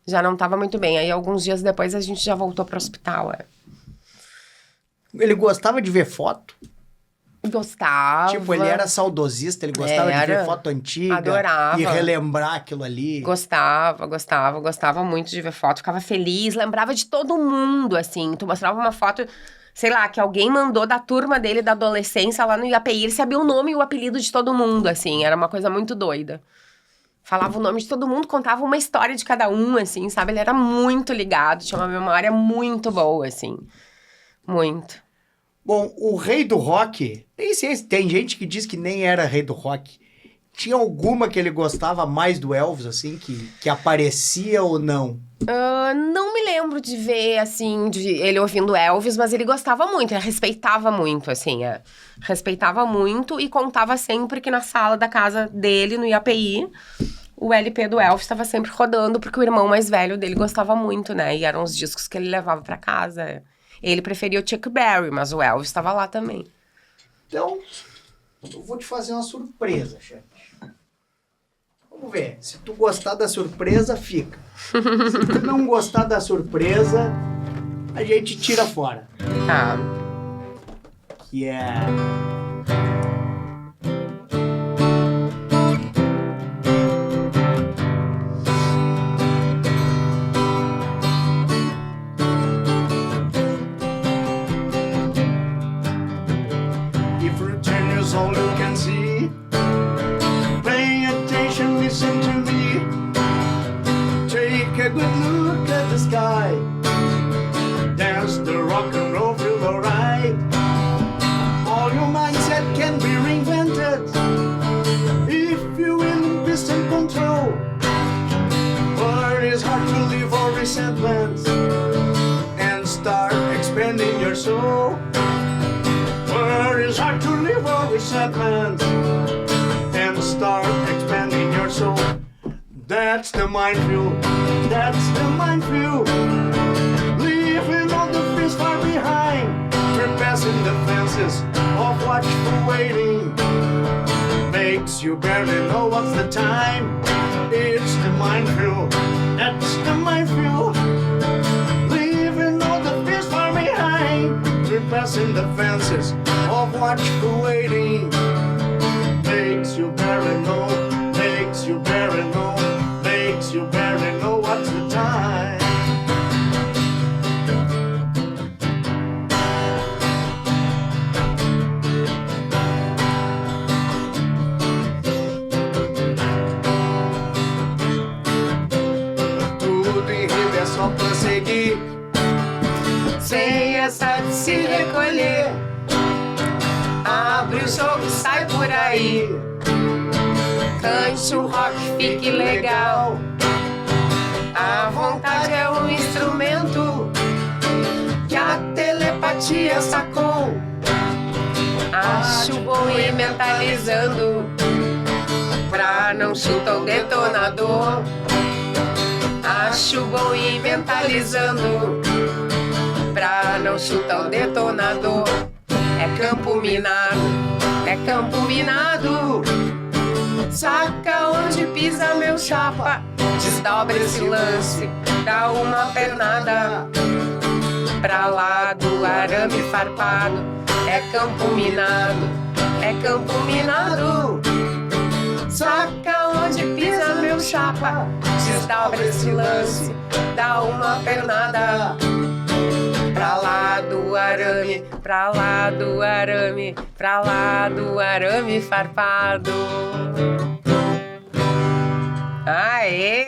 Já não tava muito bem. Aí, alguns dias depois, a gente já voltou pro hospital. Ele gostava de ver foto? Gostava. Tipo, ele era saudosista, ele gostava de ver foto antiga. Adorava. E relembrar aquilo ali. Gostava muito de ver foto. Ficava feliz, lembrava de todo mundo, assim. Tu mostrava uma foto, sei lá, que alguém mandou da turma dele, da adolescência, lá no IAPI. Ele sabia o nome e o apelido de todo mundo, assim. Era uma coisa muito doida. Falava o nome de todo mundo, contava uma história de cada um, assim, sabe? Ele era muito ligado, tinha uma memória muito boa, assim. Muito. Bom, o rei do rock, nem sei se tem gente que diz que nem era rei do rock. Tinha alguma que ele gostava mais do Elvis, assim, que aparecia ou não? Não me lembro de ver, assim, de ele ouvindo Elvis, mas ele gostava muito, ele respeitava muito, assim, respeitava muito e contava sempre que na sala da casa dele, no IAPI, o LP do Elvis estava sempre rodando, porque o irmão mais velho dele gostava muito, né, e eram os discos que ele levava pra casa. Ele preferia o Chuck Berry, mas o Elvis estava lá também. Então, eu vou te fazer uma surpresa, chefe. Vamos ver. Se tu gostar da surpresa, fica. Se tu não gostar da surpresa, a gente tira fora. Tá. Que é... If you're 10 years old, you can see. Pay attention, listen to me. Take a good look at the sky. Dance the rock and roll, feel alright. All your mindset can be reinvented if you will be in control. But it's hard to live all resentments and start expanding your soul. But it's hard to live all resentments and start expanding your soul. That's the minefield, that's the minefield. Leaving all the fears far behind. Trespassing the fences of watchful waiting. Makes you barely know what's the time. It's the minefield, that's the minefield. Leaving all the fears far behind. Trespassing the fences of watchful waiting. Makes you barely know, makes you barely know, makes you barely know what's the time. Tudo em rima é só pra seguir, sem essa de se recolher. Abre o jogo e sai por aí. Cante o rock, fique legal. A vontade é um instrumento que a telepatia sacou. Acho bom ir mentalizando pra não chutar o detonador. Acho bom ir mentalizando pra não chutar o detonador. É campo minado, é campo minado. Saca onde pisa meu chapa. Desdobra esse lance, dá uma pernada pra lá do arame farpado. É campo minado, é campo minado. Saca onde pisa meu chapa. Desdobra esse lance, dá uma pernada pra lá do arame, pra lá do arame, pra lá do arame farpado. Aê!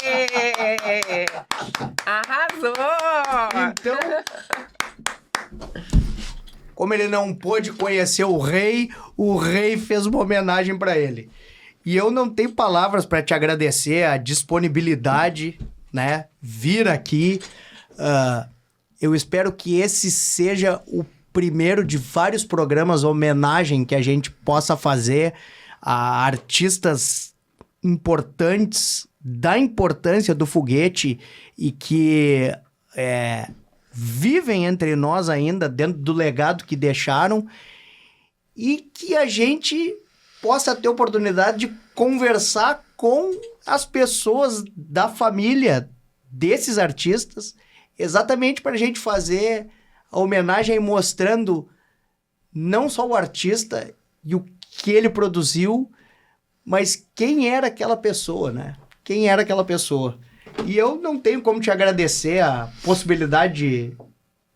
Arrasou! Então, como ele não pôde conhecer o rei fez uma homenagem pra ele. E eu não tenho palavras pra te agradecer a disponibilidade, né? Vir aqui. Eu espero que esse seja o primeiro de vários programas homenagem que a gente possa fazer a artistas importantes da importância do foguete e que vivem entre nós ainda, dentro do legado que deixaram, e que a gente possa ter oportunidade de conversar com as pessoas da família desses artistas, exatamente para a gente fazer a homenagem mostrando não só o artista e o que ele produziu, mas quem era aquela pessoa, né? Quem era aquela pessoa. E eu não tenho como te agradecer a possibilidade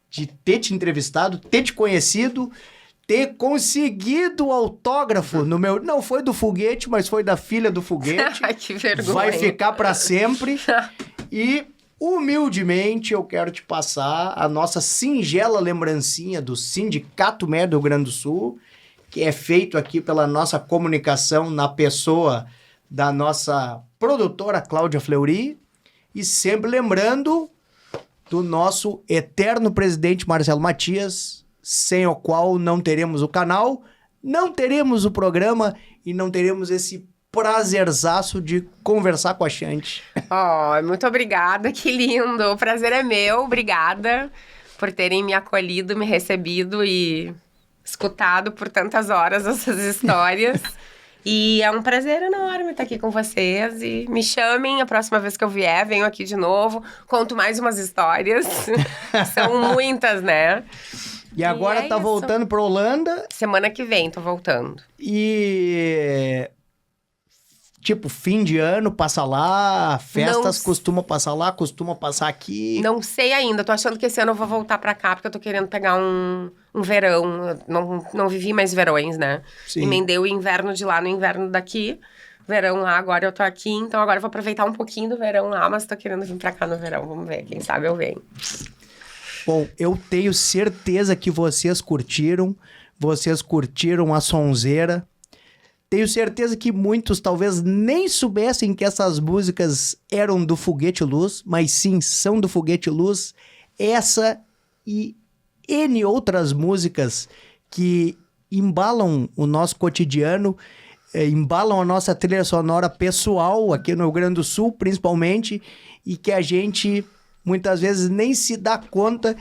de ter te entrevistado, ter te conhecido, ter conseguido o autógrafo no meu... Não foi do foguete, mas foi da filha do foguete. Que vergonha. Vai ficar para sempre. E, humildemente, eu quero te passar a nossa singela lembrancinha do Sindicato Médio do Rio Grande do Sul, que é feito aqui pela nossa comunicação na pessoa da nossa produtora Cláudia Fleury. E sempre lembrando do nosso eterno presidente Marcelo Matias, sem o qual não teremos o canal, não teremos o programa e não teremos esse prazerzaço de conversar com a Xande. Muito obrigada, que lindo. O prazer é meu, obrigada por terem me acolhido, me recebido e escutado por tantas horas essas histórias. E é um prazer enorme estar aqui com vocês. E me chamem a próxima vez que eu vier, venho aqui de novo, conto mais umas histórias. São muitas, né? E agora tá voltando pra Holanda. Semana que vem tô voltando. E... tipo, fim de ano, passa lá, festas, costuma passar lá, costuma passar aqui. Não sei ainda, tô achando que esse ano eu vou voltar pra cá, porque eu tô querendo pegar um verão. Eu não vivi mais verões, né? Sim. Emendei o inverno de lá no inverno daqui. Verão lá, agora eu tô aqui, então agora eu vou aproveitar um pouquinho do verão lá, mas tô querendo vir pra cá no verão, vamos ver, quem sabe eu venho. Bom, eu tenho certeza que vocês curtiram a sonzeira. Tenho certeza que muitos talvez nem soubessem que essas músicas eram do Foguete Luz, mas sim, são do Foguete Luz. Essa e N outras músicas que embalam o nosso cotidiano, embalam a nossa trilha sonora pessoal aqui no Rio Grande do Sul, principalmente, e que a gente muitas vezes nem se dá conta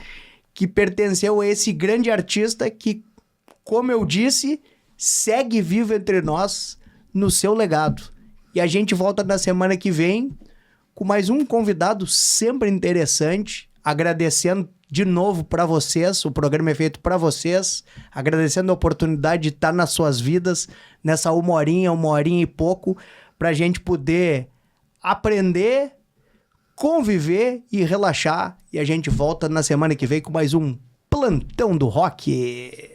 que pertenceu a esse grande artista que, como eu disse, segue vivo entre nós no seu legado. E a gente volta na semana que vem com mais um convidado sempre interessante, agradecendo de novo para vocês, o programa é feito para vocês, agradecendo a oportunidade de estar nas suas vidas, nessa uma horinha e pouco, para a gente poder aprender, conviver e relaxar. E a gente volta na semana que vem com mais um Plantão do Rock.